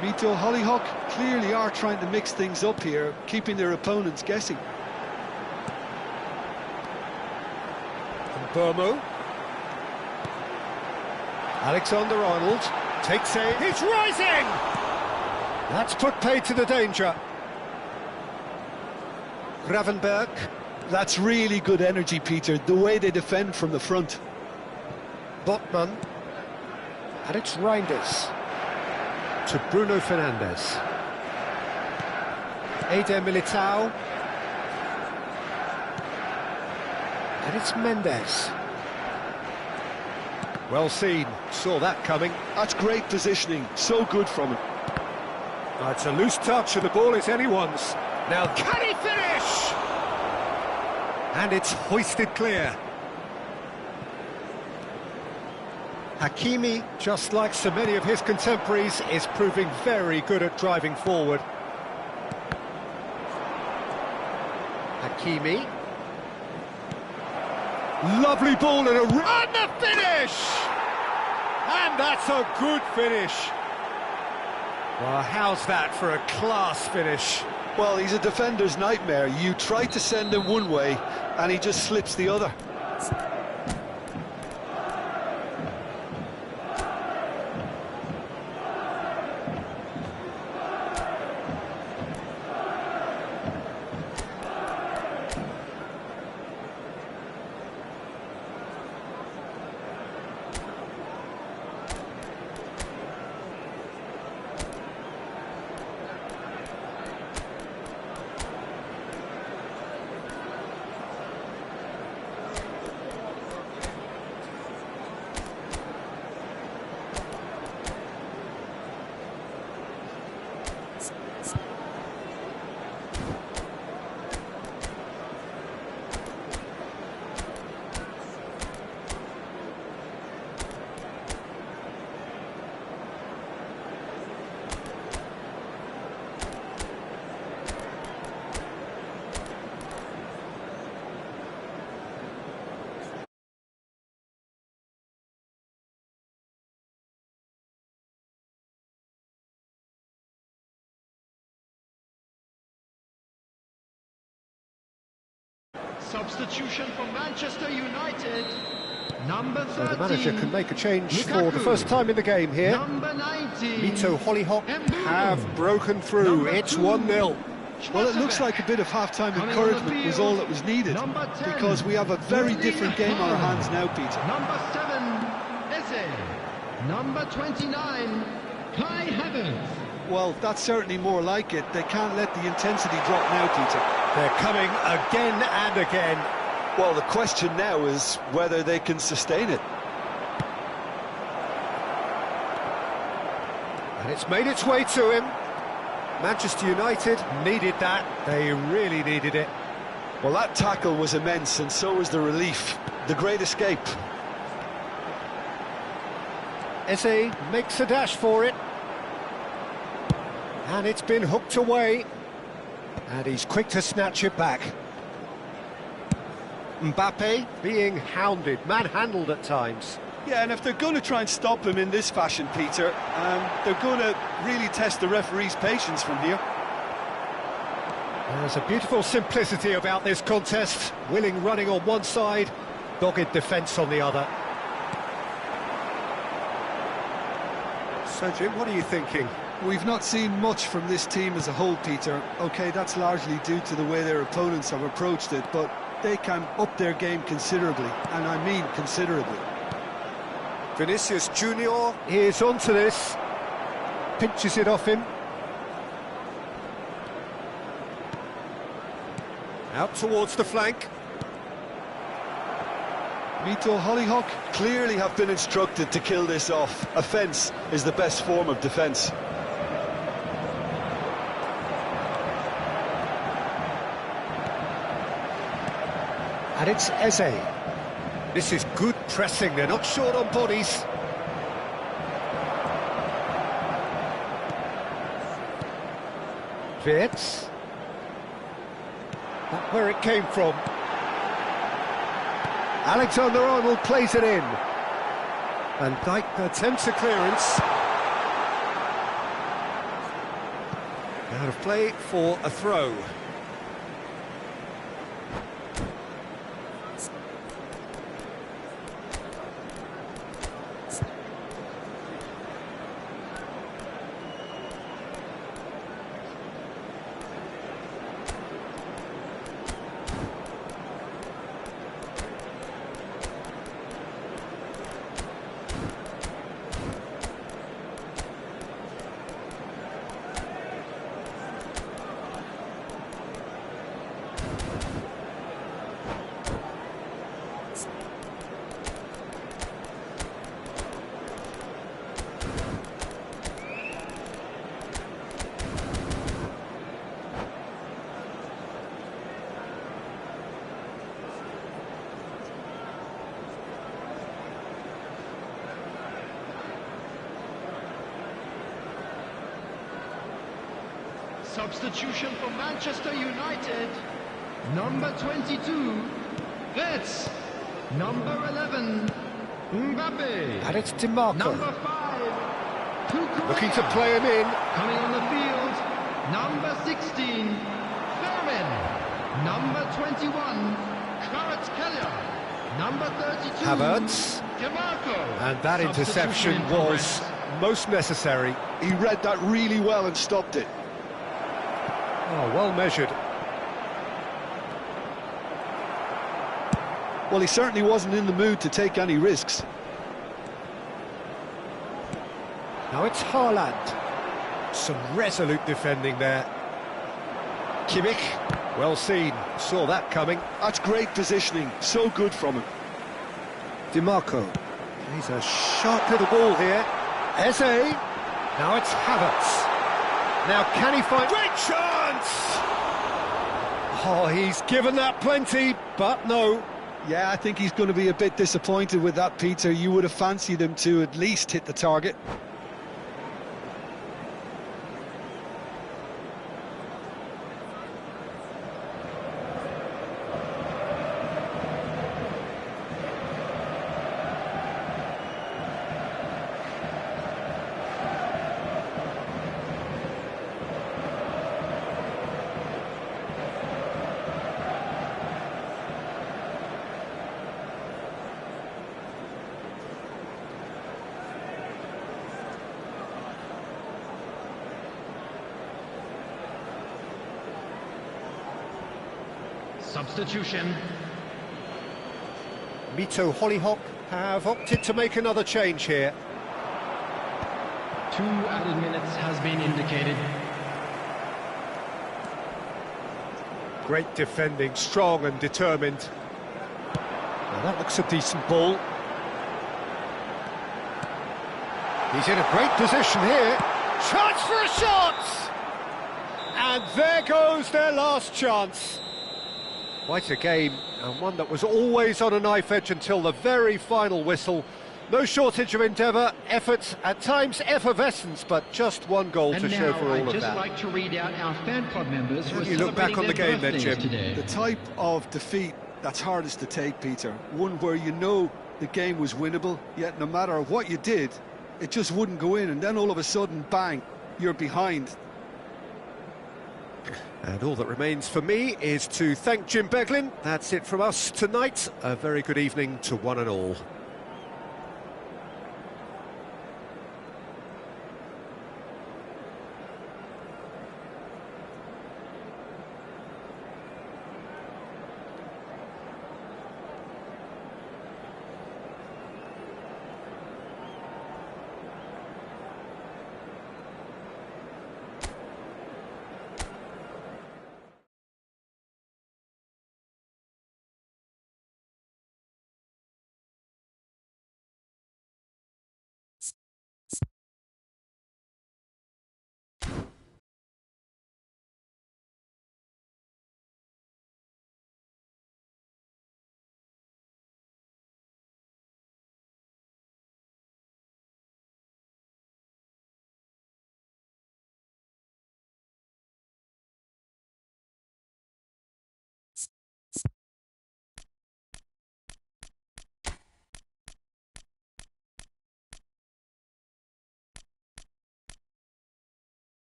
Mito Hollyhock clearly are trying to mix things up here, keeping their opponents guessing. Burmo. Alexander-Arnold takes aim. He's rising! That's put paid to the danger. Gravenberch. That's really good energy, Peter, the way they defend from the front. Botman. And it's Reinders. To Bruno Fernandes. Eder Militao. And it's Mendes. Well seen, saw that coming. That's great positioning, so good from him. It's a loose touch and the ball is anyone's. Now can he finish? And it's hoisted clear. Hakimi, just like so many of his contemporaries, is proving very good at driving forward. Hakimi. Lovely ball and the finish! And that's a good finish. Well, how's that for a class finish? Well, he's a defender's nightmare. You try to send him one way, and he just slips the other. Substitution for Manchester United. Number 13. So the manager can make a change Lukaku. for the first time in the game here. Number 19. Mito Hollyhock Mbeumo. have broken through. Number It's 2. 1-0. Well, it looks like a bit of half-time Coming on encouragement the was field, all that was needed, number 10, because we have a very different game on our hands now, Peter. Number 7, Eze. Number 29, Kai Havertz. Well, that's certainly more like it. They can't let the intensity drop now, Peter. They're coming again and again. Well, the question now is whether they can sustain it. And it's made its way to him. Manchester United needed that. They really needed it. Well, that tackle was immense, and so was the relief. The great escape. Eze makes a dash for it. And it's been hooked away. And he's quick to snatch it back. Mbappe being hounded, manhandled at times. Yeah, and if they're going to try and stop him in this fashion, Peter, they're going to really test the referee's patience from here. There's a beautiful simplicity about this contest. Willing running on one side, dogged defence on the other. So, Jim, what are you thinking? We've not seen much from this team as a whole, Peter. OK, that's largely due to the way their opponents have approached it, but they can up their game considerably, and I mean considerably. Vinicius Junior is onto this. Pinches it off him. Out towards the flank. Mito Hollyhock clearly have been instructed to kill this off. Offence is the best form of defence. And it's Eze. This is good pressing, they're not short on bodies. Wirtz. Not where it came from. Alexander-Arnold plays it in. Van Dijk attempts a clearance. Out of play for a throw. Substitution for Manchester United. Number 22, Retz. Number 11, Mbappe. And it's DiMarco. Number 5, Cucurella. Looking to play him in. Coming on the field, number 16, Fermin. Number 21, Kvaratskhelia. Number 32, Havertz. DiMarco. And that interception Substitution in was progress. most necessary. He read that really well and stopped it. Oh, well measured. Well, he certainly wasn't in the mood to take any risks. Now it's Haaland. Some resolute defending there. Kimmich, well seen, saw that coming. That's great positioning, so good from him. DiMarco. He's a sharp little ball here. Eze. Now it's Havertz. Now can he find... Great chance! Oh, he's given that plenty, but no. Yeah, I think he's going to be a bit disappointed with that, Peter. You would have fancied him to at least hit the target. Substitution. Mito Hollyhock have opted to make another change here. 2 added minutes has been indicated. Great defending, strong and determined. Now that looks a decent ball. He's in a great position here. Chance for a shot! And there goes their last chance. Quite a game, and one that was always on a knife edge until the very final whistle. No shortage of endeavour, effort, at times effervescence, but just one goal to show for all I'd of just that. like to read out our fan club members who are You look back on the celebrating game their then, birthdays Jim. today. The type of defeat that's hardest to take, Peter. One where you know the game was winnable, yet no matter what you did, it just wouldn't go in, and then all of a sudden, bang, you're behind. And all that remains for me is to thank Jim Beglin. That's it from us tonight. A very good evening to one and all.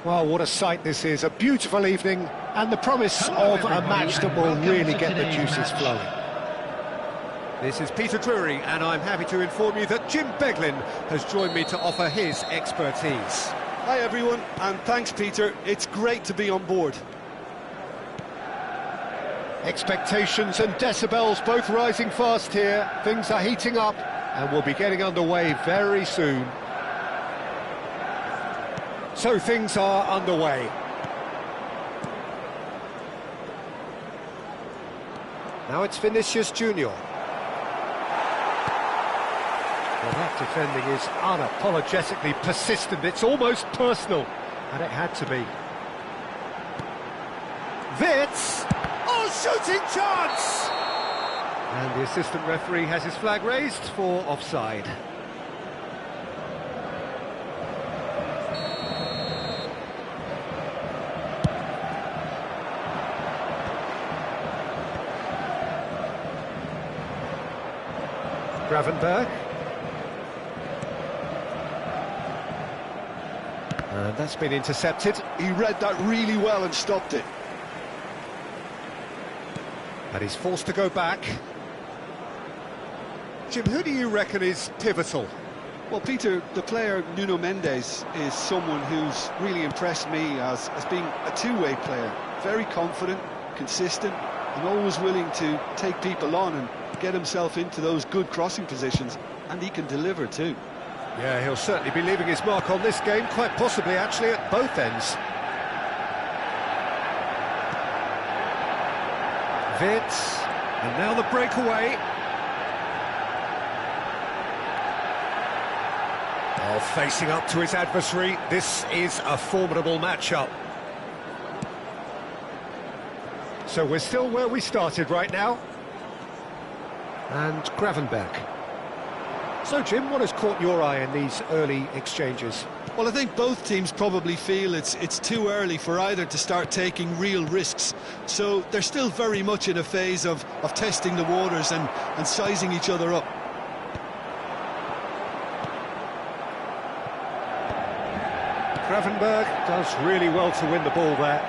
Well, what a sight this is. A beautiful evening and the promise Hello, of a everybody, match that and will welcome really to get the today's juices match. flowing. This is Peter Drury, and I'm happy to inform you that Jim Beglin has joined me to offer his expertise. Hi everyone, and thanks Peter, it's great to be on board. Expectations and decibels both rising fast here. Things are heating up, and we'll be getting underway very soon. So things are underway. Now it's Vinicius Junior. Well, that defending is unapologetically persistent. It's almost personal, and it had to be. Wits! Oh, shooting chance! And the assistant referee has his flag raised for offside. Gravenberg. And that's been intercepted. He read that really well and stopped it. And he's forced to go back. Jim, who do you reckon is pivotal? Well, Peter, the player Nuno Mendes is someone who's really impressed me as being a two-way player. Very confident, consistent, and always willing to take people on and get himself into those good crossing positions, and he can deliver too. Yeah, he'll certainly be leaving his mark on this game, quite possibly actually at both ends. Wits, and now the breakaway. Oh, facing up to his adversary, this is a formidable matchup. So we're still where we started right now. And Gravenberg. So, Jim, what has caught your eye in these early exchanges? Well, I think both teams probably feel it's too early for either to start taking real risks. So they're still very much in a phase of testing the waters and sizing each other up. Gravenberg does really well to win the ball there.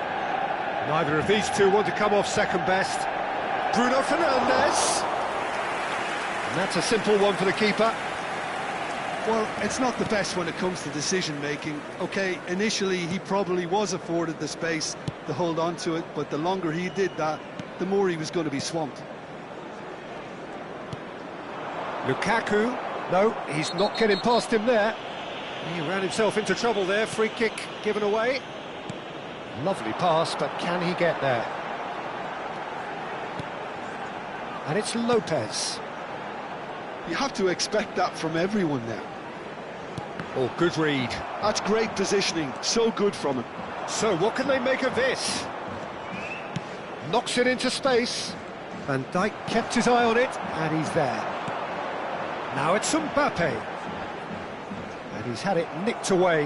Neither of these two want to come off second best. Bruno Fernandes. And that's a simple one for the keeper. Well, it's not the best when it comes to decision-making. OK, initially he probably was afforded the space to hold on to it, but the longer he did that, the more he was going to be swamped. Lukaku. No, he's not getting past him there. He ran himself into trouble there. Free kick given away. Lovely pass, but can he get there? And it's Lopez. You have to expect that from everyone now. Oh, good read. That's great positioning, so good from him. So, what can they make of this? Knocks it into space. Van Dijk kept his eye on it, and he's there. Now it's Mbappe. And he's had it nicked away.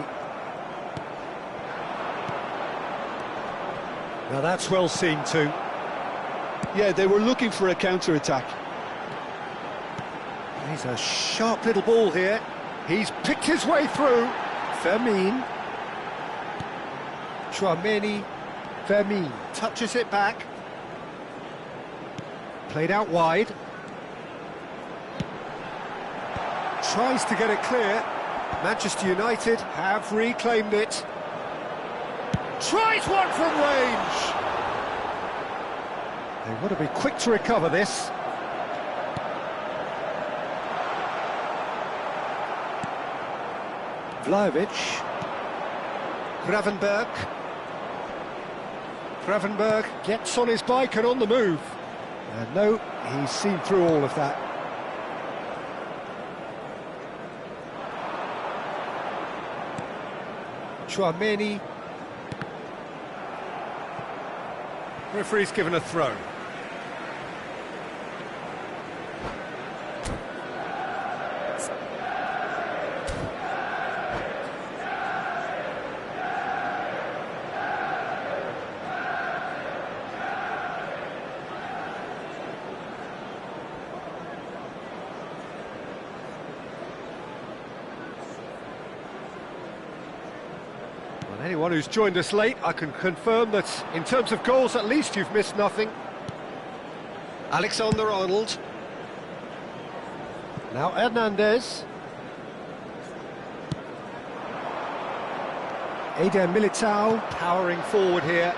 Now that's well seen too. Yeah, they were looking for a counter-attack. He's a sharp little ball here. He's picked his way through. Fermin. Tchouameni. Fermin touches it back. Played out wide. Tries to get it clear. Manchester United have reclaimed it. Tries one from range. They want to be quick to recover this. Vlahovic. Gravenberg. Gravenberg gets on his bike and on the move. And no, he's seen through all of that. Tchouameni. Referee's given a throw. And anyone who's joined us late, I can confirm that in terms of goals, at least you've missed nothing. Alexander-Arnold. Now Hernandez. Eder Militao powering forward here.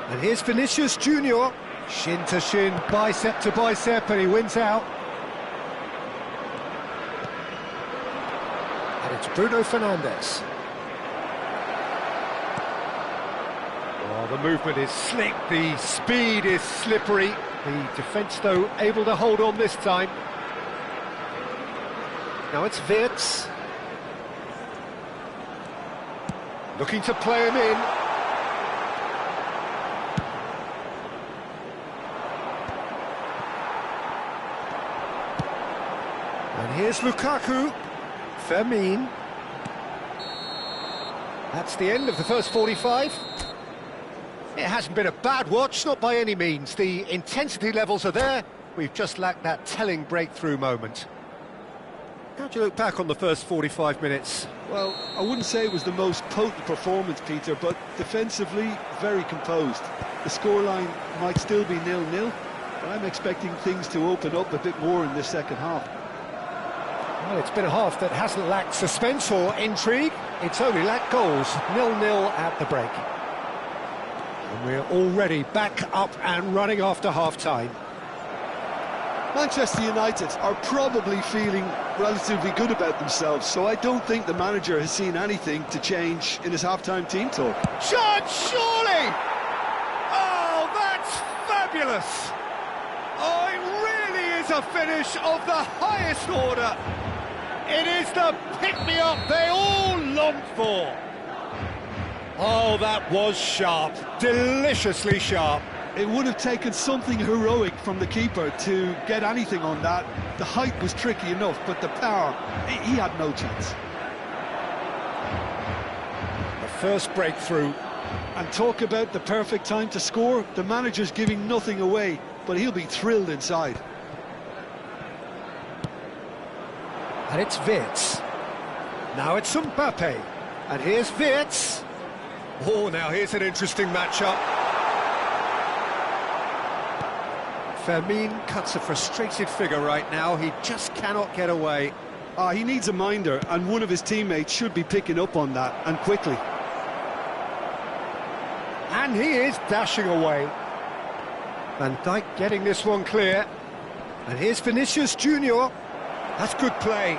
And here's Vinicius Junior. Shin to shin, bicep to bicep, and he wins out. And it's Bruno Fernandes. Oh, the movement is slick, the speed is slippery. The defence, though, able to hold on this time. Now it's Wirtz. Looking to play him in. And here's Lukaku. Fermin. That's the end of the first 45. It hasn't been a bad watch, not by any means. The intensity levels are there. We've just lacked that telling breakthrough moment. How do you look back on the first 45 minutes? Well, I wouldn't say it was the most potent performance, Peter, but defensively, very composed. The scoreline might still be 0-0, but I'm expecting things to open up a bit more in the second half. Well, it's been a half that hasn't lacked suspense or intrigue. It's only lacked goals. 0-0 at the break. And we're already back up and running after half-time. Manchester United are probably feeling relatively good about themselves, so I don't think the manager has seen anything to change in his half-time team talk. Shot, surely! Oh, that's fabulous! Oh, it really is a finish of the highest order. It is the pick-me-up they all longed for. Oh, that was sharp, deliciously sharp. It would have taken something heroic from the keeper to get anything on that. The height was tricky enough, but the power, he had no chance. The first breakthrough. And talk about the perfect time to score. The manager's giving nothing away, but he'll be thrilled inside. And it's Wirtz. Now it's Mbappe. And here's Wirtz. Oh, now here's an interesting matchup. Fermin cuts a frustrated figure right now. He just cannot get away. He needs a minder, and one of his teammates should be picking up on that, and quickly. And he is dashing away. Van Dijk getting this one clear. And here's Vinicius Junior. That's good play.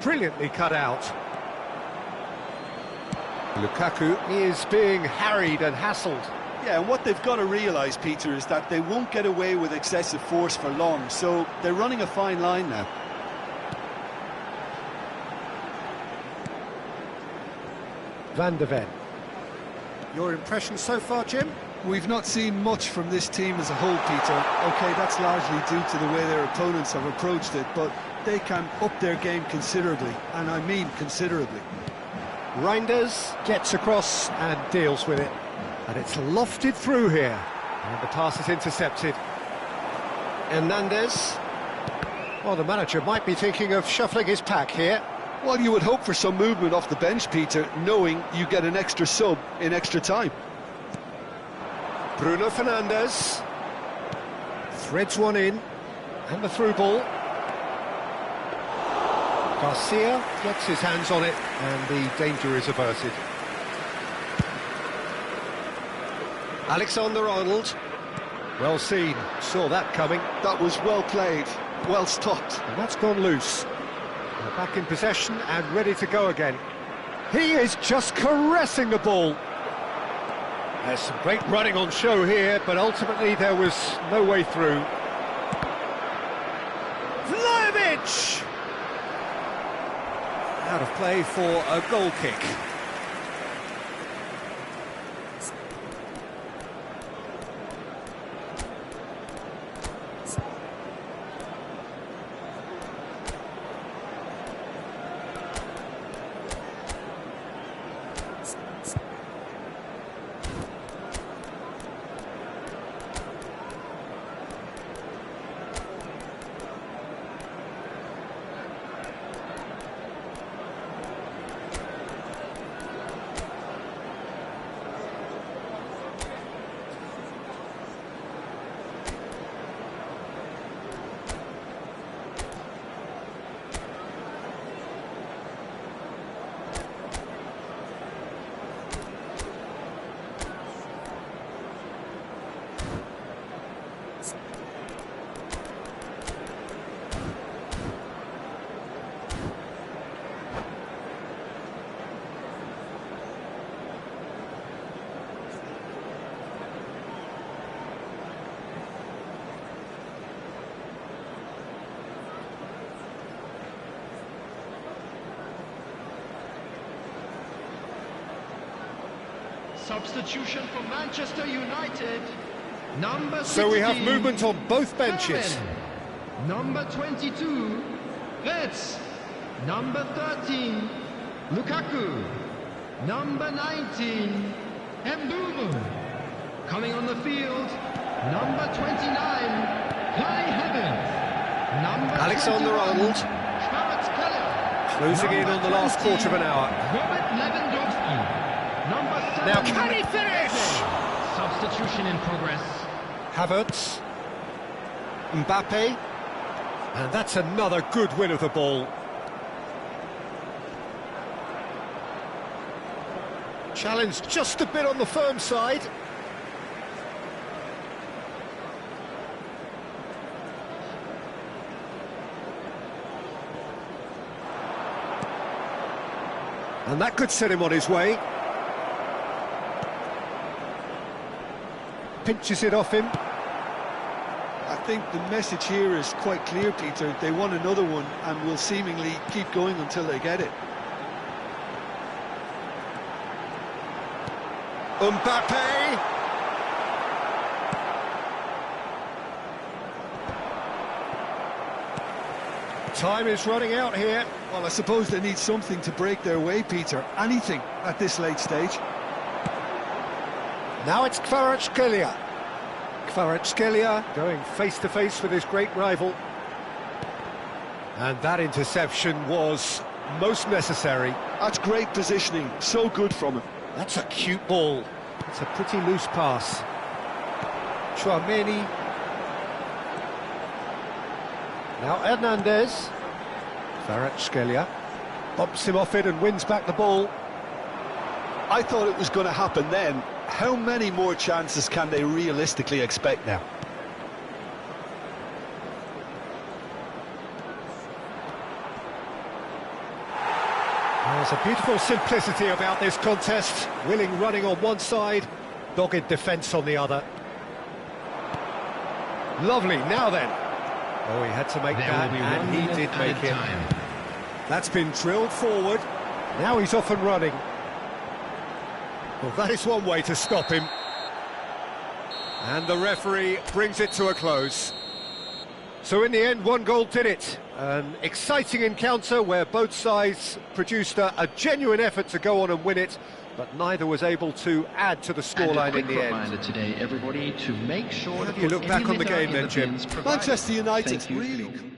Brilliantly cut out. Lukaku is being harried and hassled. Yeah, and what they've got to realise, Peter, is that they won't get away with excessive force for long, so they're running a fine line now. Van de Ven. Your impression so far, Jim? We've not seen much from this team as a whole, Peter. OK, that's largely due to the way their opponents have approached it, but they can up their game considerably, and I mean considerably. Reinders gets across and deals with it. And it's lofted through here. And the pass is intercepted. Hernandez. Well, the manager might be thinking of shuffling his pack here. Well, you would hope for some movement off the bench, Peter, knowing you get an extra sub in extra time. Bruno Fernandes. Threads one in. And the through ball. Garcia gets his hands on it, and the danger is averted. Alexander-Arnold. Well seen, saw that coming. That was well played, well stopped. And that's gone loose. They're back in possession and ready to go again. He is just caressing the ball. There's some great running on show here, but ultimately there was no way through. Vlahovic! Out of play for a goal kick. Substitution for Manchester United. Number 16, So we have movement on both benches. Vermaelen. Number 22, Reds. Number 13, Lukaku. Number 19, Mbeumo. Coming on the field, number 29, Kai Havertz. Number Alexander-Arnold. 21, Kvaratskhelia. Closing in on the last quarter of an hour. Robert Lewandowski. Number 7, Now can he finish? Substitution in progress. Havertz. Mbappe. And that's another good win of the ball. Challenge just a bit on the firm side. And that could set him on his way. Pinches it off him. I think the message here is quite clear, Peter. They want another one and will seemingly keep going until they get it. Mbappe! Time is running out here. Well, I suppose they need something to break their way, Peter. Anything at this late stage. Now it's Kvaratskhelia. Kvaratskhelia going face-to-face with his great rival. And that interception was most necessary. That's great positioning. So good from him. That's a cute ball. It's a pretty loose pass. Tchouaméni. Now Hernandez. Kvaratskhelia bumps him off it and wins back the ball. I thought it was going to happen then. How many more chances can they realistically expect now? There's a beautiful simplicity about this contest. Willing running on one side, dogged defence on the other. Lovely, now then. Oh, he had to make that, and he did make it. That's been drilled forward. Now he's off and running. Well, that is one way to stop him. And the referee brings it to a close. So in the end, one goal did it. An exciting encounter where both sides produced a genuine effort to go on and win it, but neither was able to add to the scoreline in the end. Reminder today, everybody, to make sure How to do you put look back any on the litter game in then, the Jim? bins provided. Manchester United Thank you, really Phil.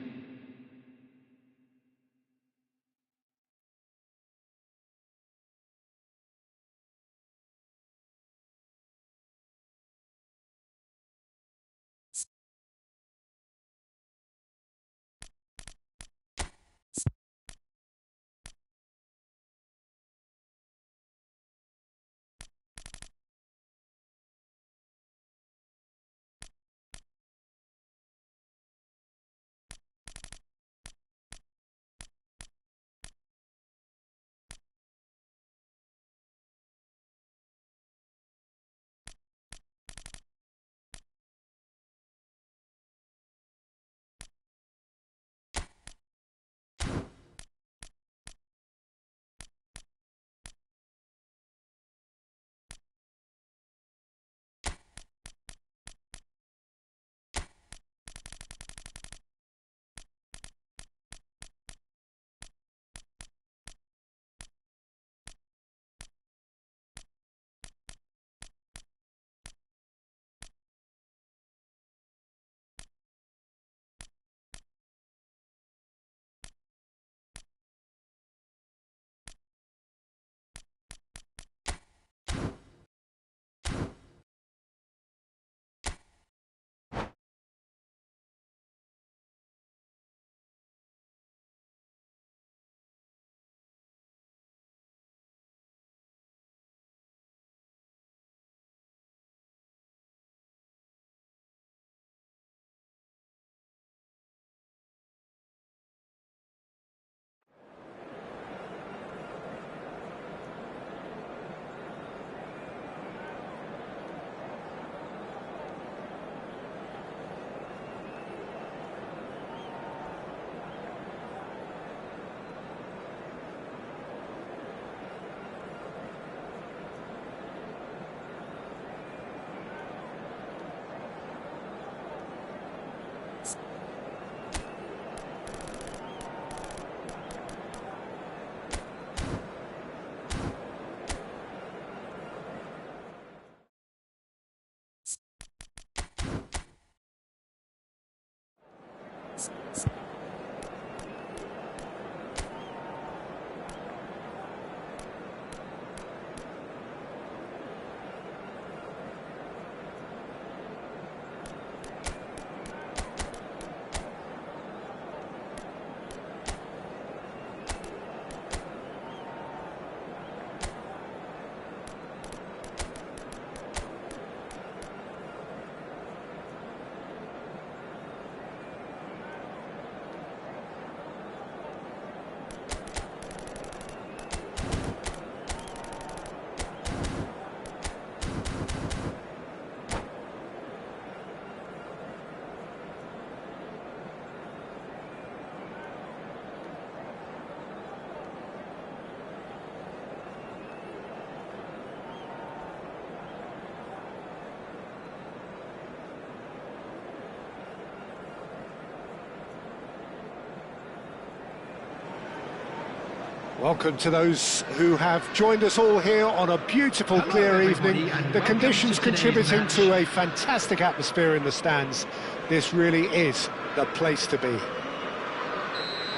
Welcome to those who have joined us all here on a beautiful, clear evening. The conditions contributing to a fantastic atmosphere in the stands. This really is the place to be.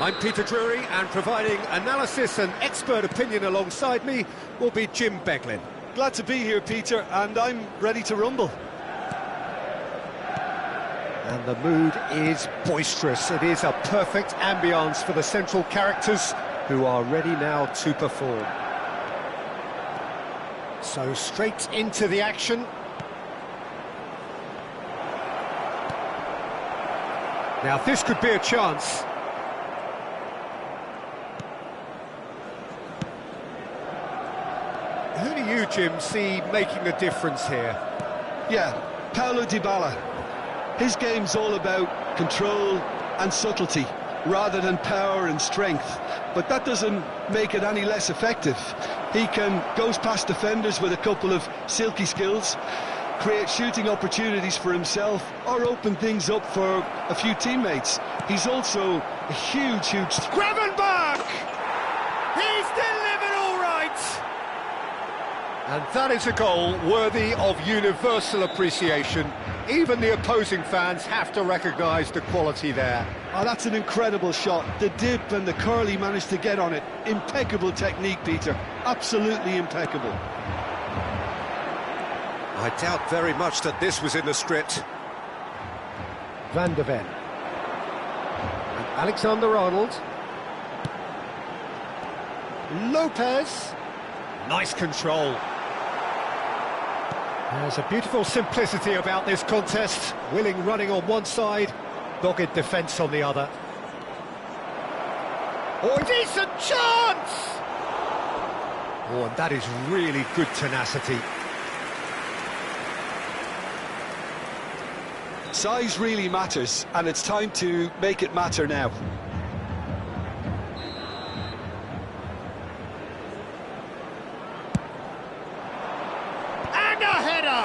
I'm Peter Drury, and providing analysis and expert opinion alongside me will be Jim Beglin. Glad to be here, Peter, and I'm ready to rumble. And the mood is boisterous. It is a perfect ambience for the central characters who are ready now to perform. So straight into the action. Now this could be a chance. Who do you, Jim, see making a difference here? Yeah, Paulo Dybala. His game's all about control and subtlety, rather than power and strength. But that doesn't make it any less effective. He goes past defenders with a couple of silky skills, create shooting opportunities for himself, or open things up for a few teammates. He's also a huge... Gravenberch! He's delivered all right! And that is a goal worthy of universal appreciation. Even the opposing fans have to recognise the quality there. Oh, that's an incredible shot. The dip and the curl he managed to get on it. Impeccable technique, Peter. Absolutely impeccable. I doubt very much that this was in the script. Van de Ven. And Alexander-Arnold. Lopez. Nice control. There's a beautiful simplicity about this contest. Willing running on one side, dogged defence on the other. Oh, decent chance! Oh, and that is really good tenacity. Size really matters, and it's time to make it matter now. And a header!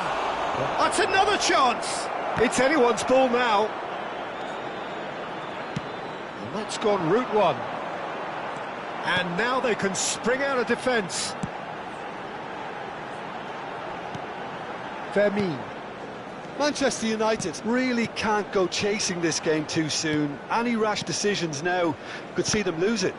That's another chance! It's anyone's ball now. And that's gone route one. And now they can spring out of defence. Fermin. Manchester United really can't go chasing this game too soon. Any rash decisions now could see them lose it.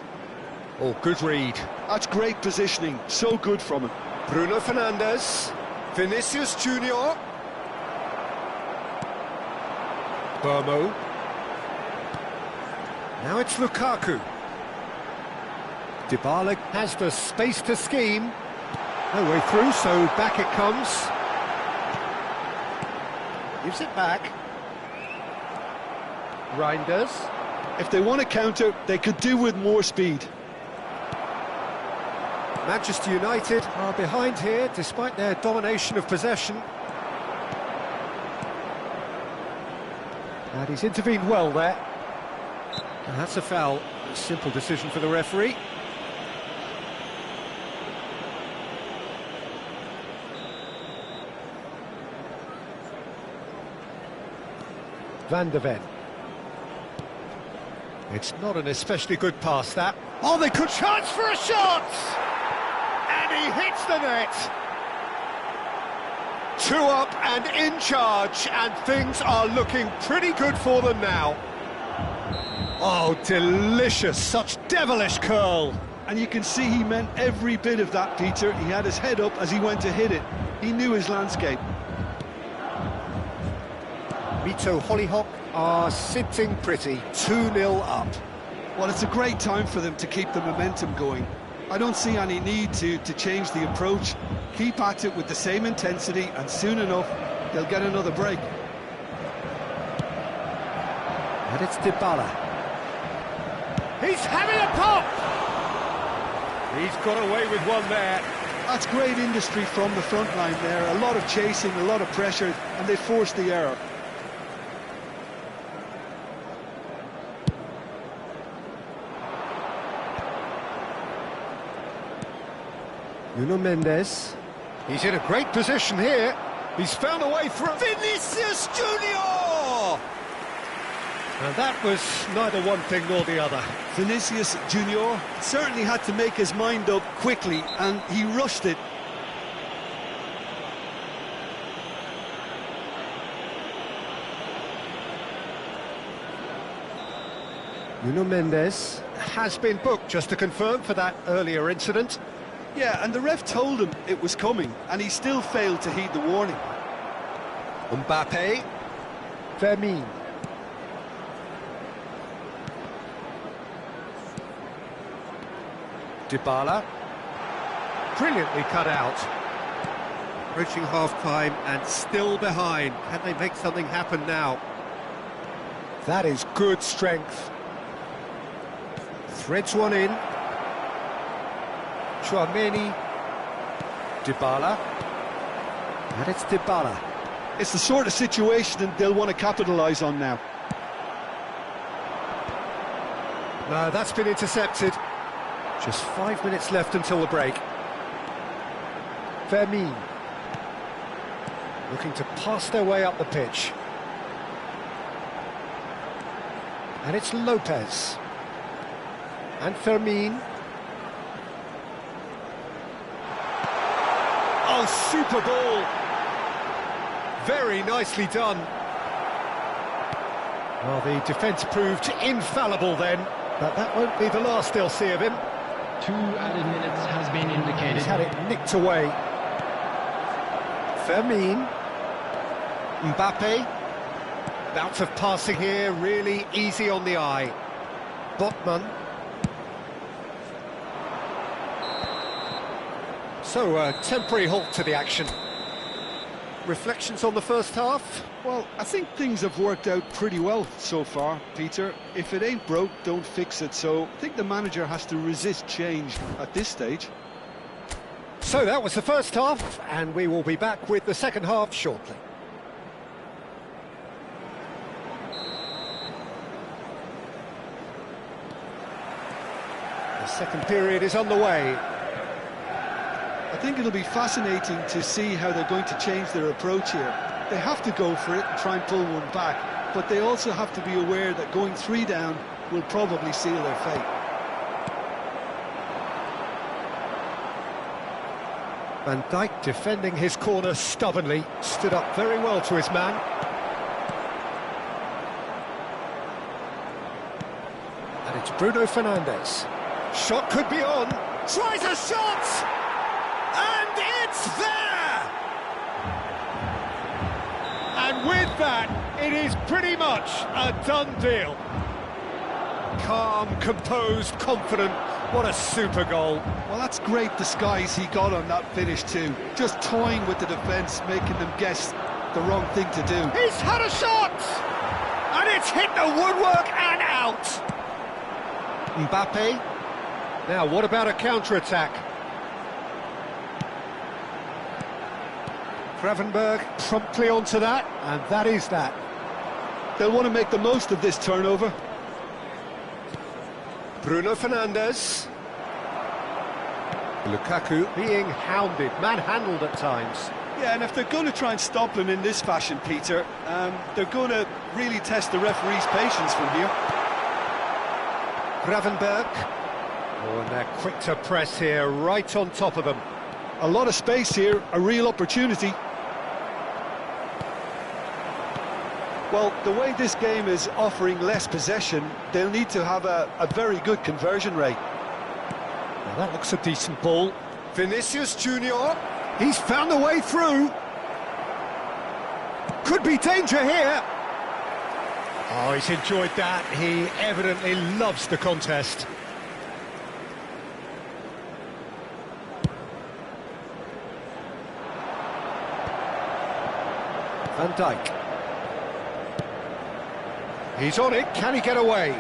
Oh, good read. That's great positioning, so good from him. Bruno Fernandes. Vinicius Junior. Burmo. Now it's Lukaku. Dybala has the space to scheme. No way through, so back it comes. Gives it back. Reinders. If they want to counter, they could do with more speed. Manchester United are behind here, despite their domination of possession. And he's intervened well there. And that's a foul. A simple decision for the referee. Van de Ven. It's not an especially good pass, that. Oh, they could chance for a shot! And he hits the net! 2 up and in charge, and things are looking pretty good for them now. Oh, delicious, such devilish curl. And you can see he meant every bit of that, Peter. He had his head up as he went to hit it. He knew his landscape. Mito Hollyhock are sitting pretty, 2-0 up. Well, it's a great time for them to keep the momentum going. I don't see any need to change the approach. Keep at it with the same intensity, and soon enough, they'll get another break. And it's Dybala. He's having a pop! He's got away with one there. That's great industry from the front line there. A lot of chasing, a lot of pressure, and they forced the error. Nuno Mendes. He's in a great position here. He's found a way through. Vinicius Junior! And that was neither one thing nor the other. Vinicius Junior certainly had to make his mind up quickly, and he rushed it. Nuno Mendes has been booked, just to confirm, for that earlier incident. Yeah, and the ref told him it was coming, and he still failed to heed the warning. Mbappe. Fermin. Dybala. Brilliantly cut out. Approaching half-time and still behind. Can they make something happen now? That is good strength. Threads one in. Tchouaméni. Dybala. And it's Dybala. It's the sort of situation that they'll want to capitalise on now. No, that's been intercepted. Just 5 minutes left until the break. Fermin. Looking to pass their way up the pitch. And it's Lopez. And Fermin. Oh, super ball. Very nicely done. Well, the defence proved infallible then, but that won't be the last they'll see of him. 2 added minutes has been indicated. He's had it nicked away. Fermin. Mbappe. Bout of passing here, really easy on the eye. Botman. So, a temporary halt to the action. Reflections on the first half? Well, I think things have worked out pretty well so far, Peter. If it ain't broke, don't fix it. So I think the manager has to resist change at this stage. So that was the first half, and we will be back with the second half shortly. The second period is underway. I think it'll be fascinating to see how they're going to change their approach here. They have to go for it and try and pull one back, but they also have to be aware that going 3 down will probably seal their fate. Van Dijk defending his corner stubbornly, stood up very well to his man. And it's Bruno Fernandes. Shot could be on. Tries a shot! And it's there! And with that, it is pretty much a done deal. Calm, composed, confident. What a super goal. Well, that's great disguise he got on that finish too. Just toying with the defence, making them guess the wrong thing to do. He's had a shot! And it's hit the woodwork and out! Mbappe. Now, what about a counter-attack? Gravenberg promptly onto that, and that is that. They'll want to make the most of this turnover. Bruno Fernandes. Lukaku being hounded, manhandled at times. Yeah, and if they're going to try and stop him in this fashion, Peter, they're going to really test the referee's patience from here. Gravenberg. Oh, and they're quick to press here, right on top of them. A lot of space here, a real opportunity. Well, the way this game is offering less possession, they'll need to have a very good conversion rate. Now that looks a decent ball. Vinicius Junior, he's found a way through. Could be danger here. Oh, he's enjoyed that. He evidently loves the contest. Van Dijk. He's on it, can he get away?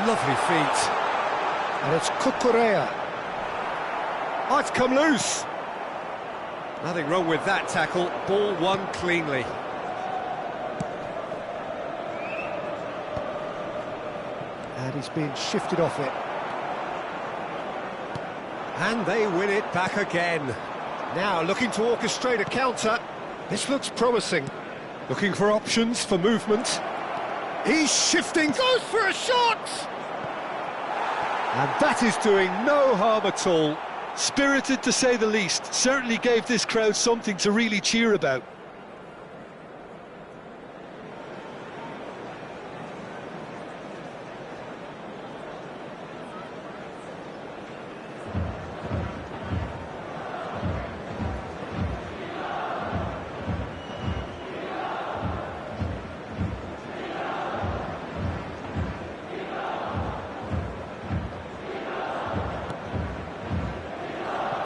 Lovely feet. And it's Cucurella. Oh, it's come loose. Nothing wrong with that tackle, ball won cleanly. And he's being shifted off it. And they win it back again. Now looking to orchestrate a counter. This looks promising. Looking for options for movement. He's shifting, goes for a shot! And that is doing no harm at all. Spirited to say the least. Certainly gave this crowd something to really cheer about.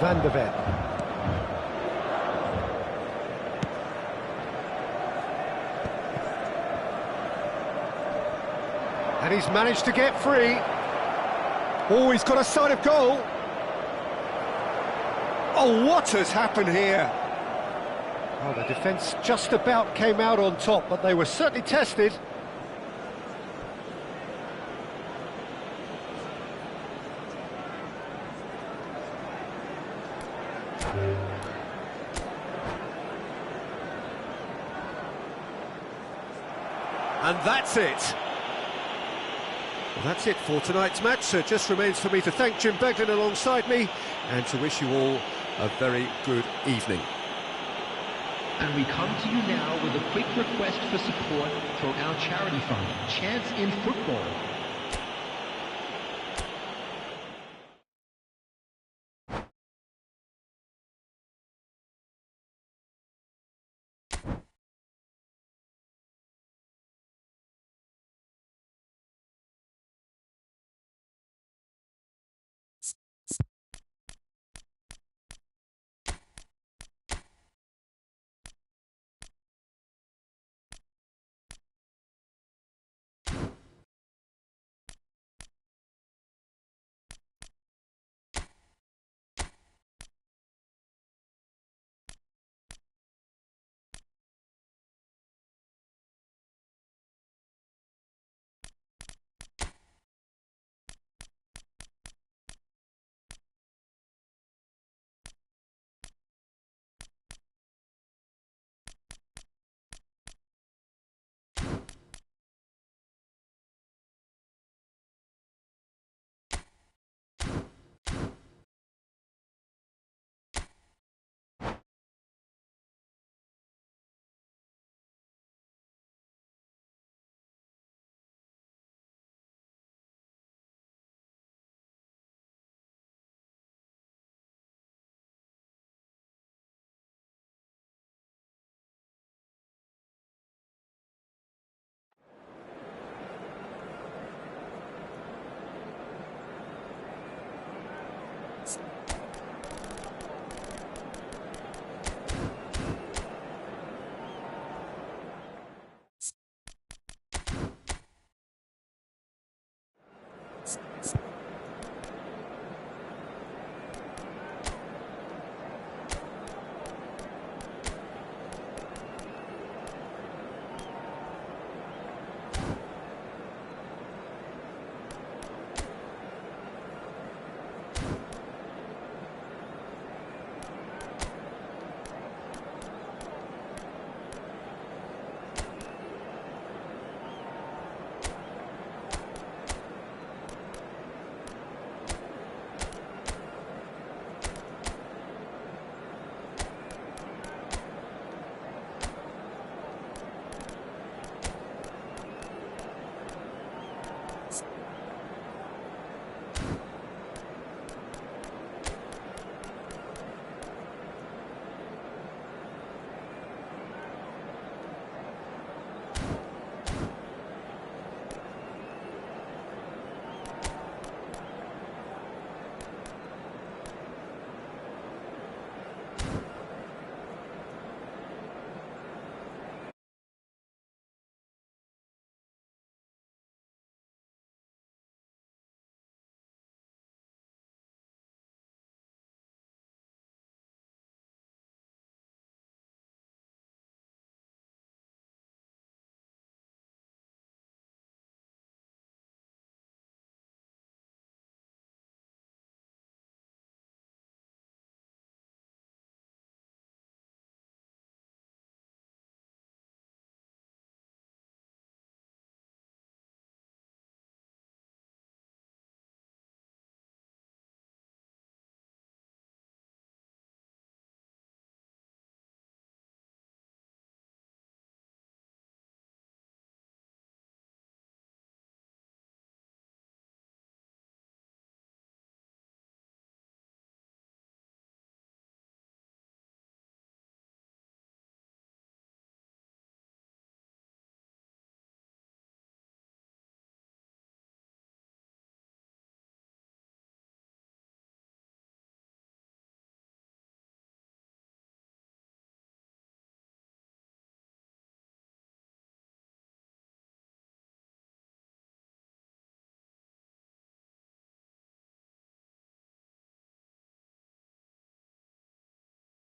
Van de Ven. And he's managed to get free. Oh, he's got a sight of goal. Oh, what has happened here? Oh, the defence just about came out on top, but they were certainly tested. And that's it. Well, that's it for tonight's match. So it just remains for me to thank Jim Beglin alongside me and to wish you all a very good evening. And we come to you now with a quick request for support for our charity fund, Chance in Football.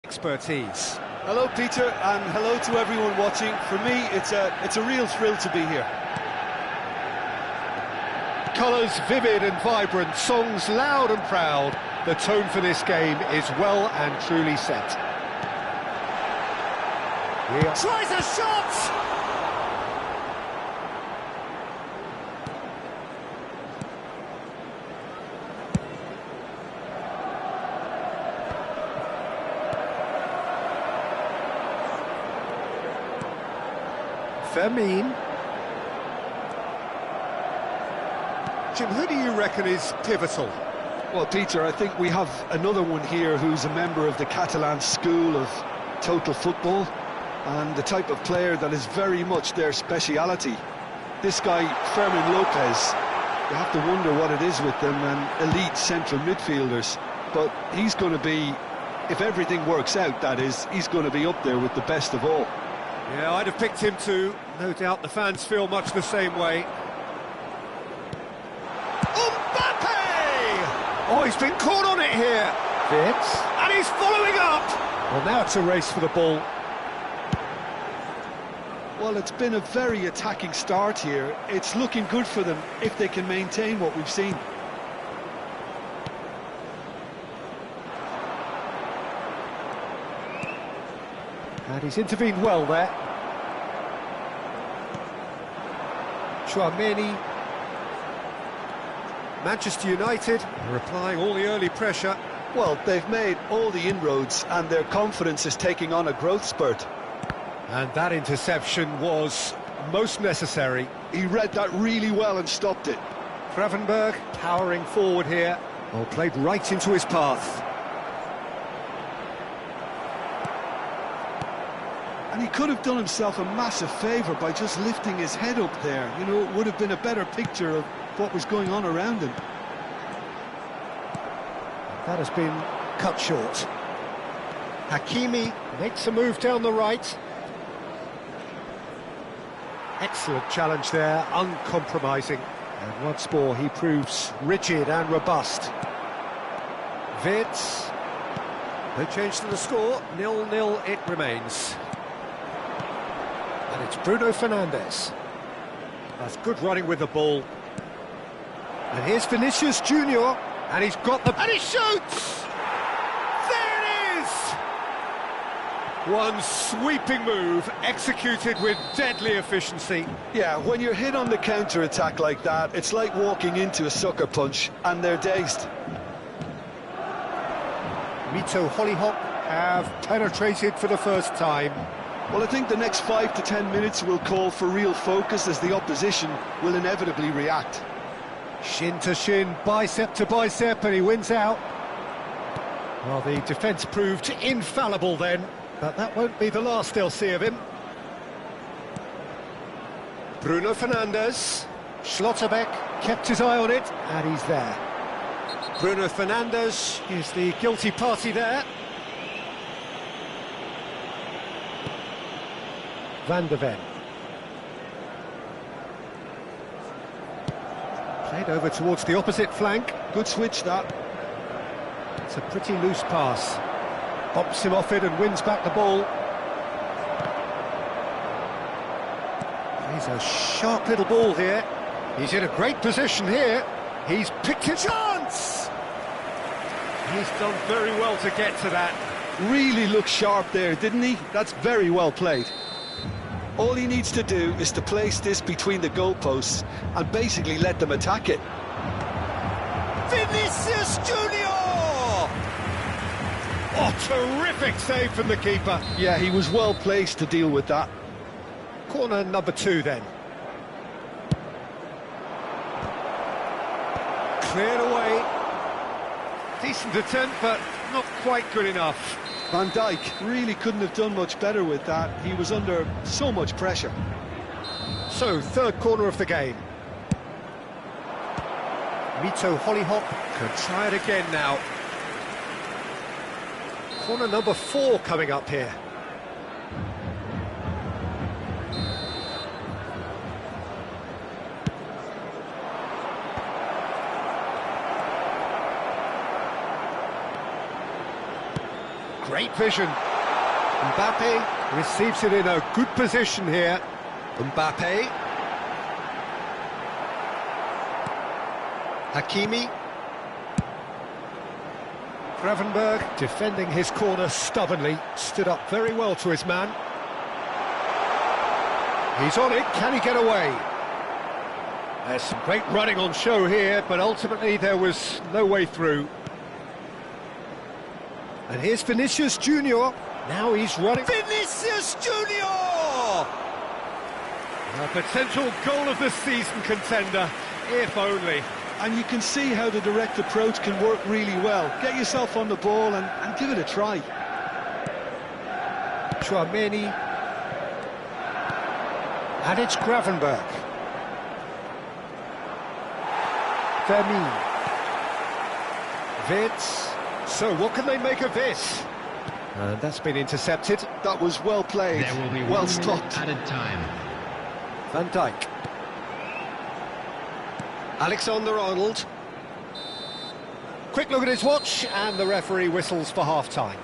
expertise. Hello, Peter, and hello to everyone watching. For me, it's a real thrill to be here. Colours vivid and vibrant, songs loud and proud. The tone for this game is well and truly set. He tries a shot! Fermin. Jim, who do you reckon is pivotal? Well, Peter, I think we have another one here who's a member of the Catalan school of total football and the type of player that is very much their speciality. This guy, Fermin Lopez, you have to wonder what it is with them and elite central midfielders. But he's going to be, if everything works out, that is, he's going to be up there with the best of all. Yeah, I'd have picked him too. No doubt the fans feel much the same way. Mbappe! Oh, he's been caught on it here. Fitz. And he's following up. Well, now it's a race for the ball. Well, it's been a very attacking start here. It's looking good for them if they can maintain what we've seen. And he's intervened well there. Chouameni. Manchester United are applying all the early pressure. Well, they've made all the inroads and their confidence is taking on a growth spurt. And that interception was most necessary. He read that really well and stopped it. Gravenberg powering forward here. Well, played right into his path. And he could have done himself a massive favour by just lifting his head up there. You know, it would have been a better picture of what was going on around him. That has been cut short. Hakimi makes a move down the right. Excellent challenge there, uncompromising. And once more he proves rigid and robust. Vitz. No change to the score, 0-0 it remains. And it's Bruno Fernandes. That's good running with the ball. And here's Vinicius Junior, and he's got the... And he shoots! There it is! One sweeping move, executed with deadly efficiency. Yeah, when you're hit on the counter-attack like that, it's like walking into a sucker punch, and they're dazed. Mito Hollyhock have penetrated for the first time. Well, I think the next 5 to 10 minutes will call for real focus as the opposition will inevitably react. Shin to shin, bicep to bicep, and he wins out. Well, the defence proved infallible then, but that won't be the last they'll see of him. Bruno Fernandes. Schlotterbeck kept his eye on it, and he's there. Bruno Fernandes is the guilty party there. Van de Ven. Played over towards the opposite flank. Good switch, that. It's a pretty loose pass. Bops him off it and wins back the ball. Plays a sharp little ball here. He's in a great position here. He's picked a chance! He's done very well to get to that. Really looked sharp there, didn't he? That's very well played. All he needs to do is to place this between the goalposts and basically let them attack it. Vinicius Junior! Oh, terrific save from the keeper. Yeah, he was well placed to deal with that. Corner number 2 then. Cleared away. Decent attempt, but not quite good enough. Van Dijk really couldn't have done much better with that. He was under so much pressure. So, third corner of the game. Mito Hollyhock can try it again now. Corner number 4 coming up here. Great vision. Mbappe receives it in a good position here. Mbappe. Hakimi. Gravenberg defending his corner stubbornly, stood up very well to his man. He's on it, can he get away? There's some great running on show here, but ultimately there was no way through. And here's Vinicius Junior. Now he's running. Vinicius Junior! A potential goal of the season contender, if only. And you can see how the direct approach can work really well. Get yourself on the ball and give it a try. Tchouaméni. And it's Gravenberg. Vermin. Vitz. So what can they make of this? And that's been intercepted. That was well played, There will be well 1 minute stopped. added time. Van Dijk. Alexander-Arnold. Quick look at his watch, and the referee whistles for half-time.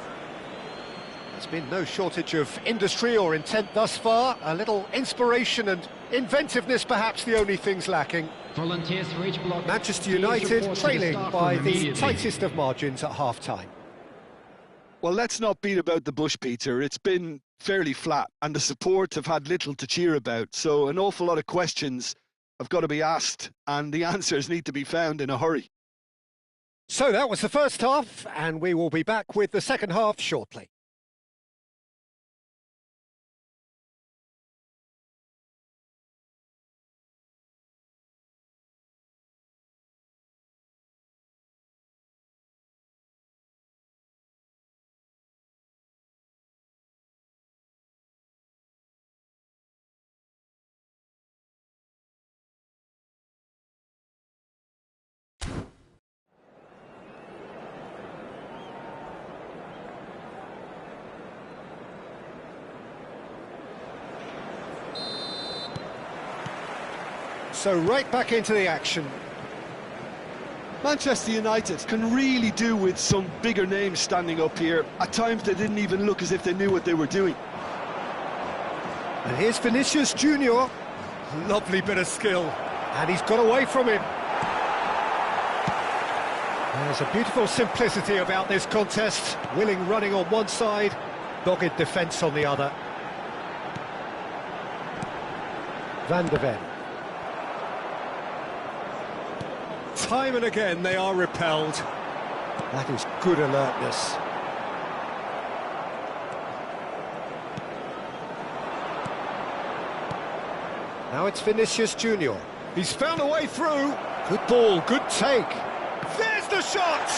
There's been no shortage of industry or intent thus far. A little inspiration and inventiveness, perhaps the only things lacking. Volunteers for each block. Manchester Please United report to the trailing staff by room the immediately. tightest of margins at half-time. Well, let's not beat about the bush, Peter. It's been fairly flat, and the support have had little to cheer about. So an awful lot of questions have got to be asked, and the answers need to be found in a hurry. So that was the first half, and we will be back with the second half shortly. So right back into the action. Manchester United can really do with some bigger names standing up here. At times they didn't even look as if they knew what they were doing. And here's Vinicius Junior. Lovely bit of skill. And he's got away from him. There's a beautiful simplicity about this contest. Willing running on one side, dogged defence on the other. Van de Ven. Time and again they are repelled. That is good alertness. Now it's Vinicius Junior. He's found a way through. Good ball, good take. There's the shot!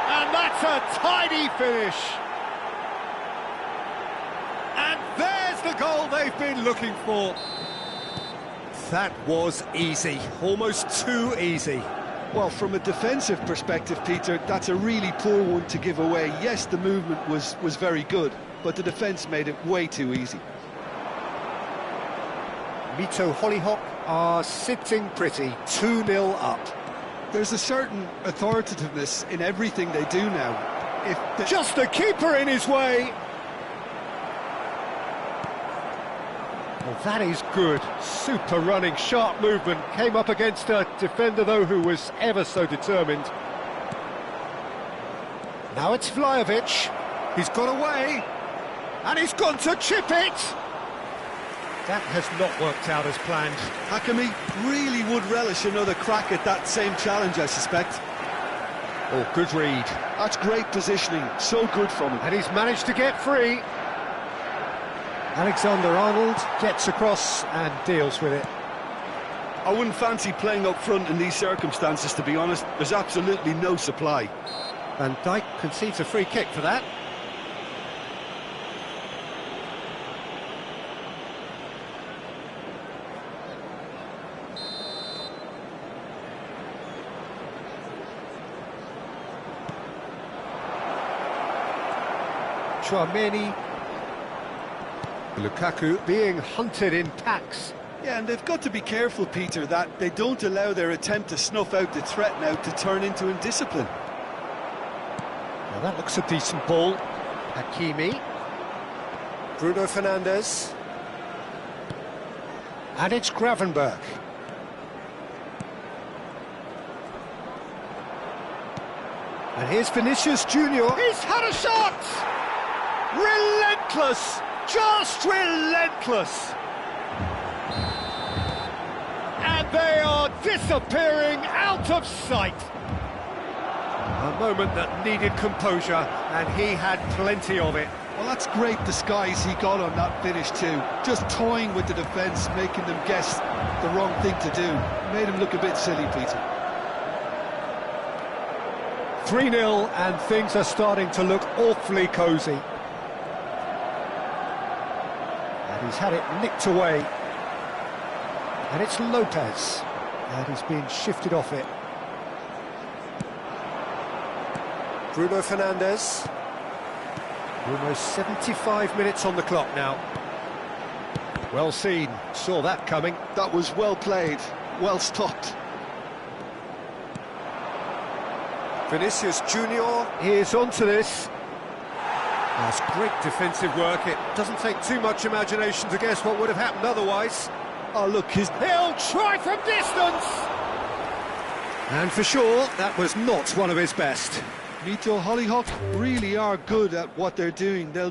And that's a tidy finish. And there's the goal they've been looking for. That was easy, almost too easy. Well, from a defensive perspective, Peter, that's a really poor one to give away. Yes, the movement was very good, but the defence made it way too easy. Mito Hollyhock are sitting pretty, 2-0 up. There's a certain authoritativeness in everything they do now. Just the keeper in his way. Well, that is good. Super running, sharp movement. Came up against a defender, though, who was ever so determined. Now it's Vlahovic. He's got away. And he's gone to chip it. That has not worked out as planned. Hakimi really would relish another crack at that same challenge, I suspect. Oh, good read. That's great positioning, so good from him. And he's managed to get free. Alexander-Arnold gets across and deals with it. I wouldn't fancy playing up front in these circumstances, to be honest. There's absolutely no supply. Van Dijk concedes a free kick for that. Tchouaméni. Lukaku being hunted in packs. Yeah, and they've got to be careful, Peter, that they don't allow their attempt to snuff out the threat now to turn into indiscipline. Now that looks a decent ball. Hakimi. Bruno Fernandes. And it's Gravenberch. And here's Vinicius Junior. He's had a shot! Relentless! Just relentless! And they are disappearing out of sight. A moment that needed composure, and he had plenty of it. Well, that's great disguise he got on that finish too. Just toying with the defence, making them guess the wrong thing to do. Made him look a bit silly, Peter. 3-0, and things are starting to look awfully cosy. And he's had it nicked away. And it's Lopez. And he's been shifted off it. Bruno Fernandes. Almost 75 minutes on the clock now. Well seen, saw that coming. That was well played, well stopped. Vinicius Junior, here's onto this. That's great defensive work. It doesn't take too much imagination to guess what would have happened otherwise. Oh, look, He'll try from distance! And for sure, that was not one of his best. Mito Hollyhock really are good at what they're doing. They'll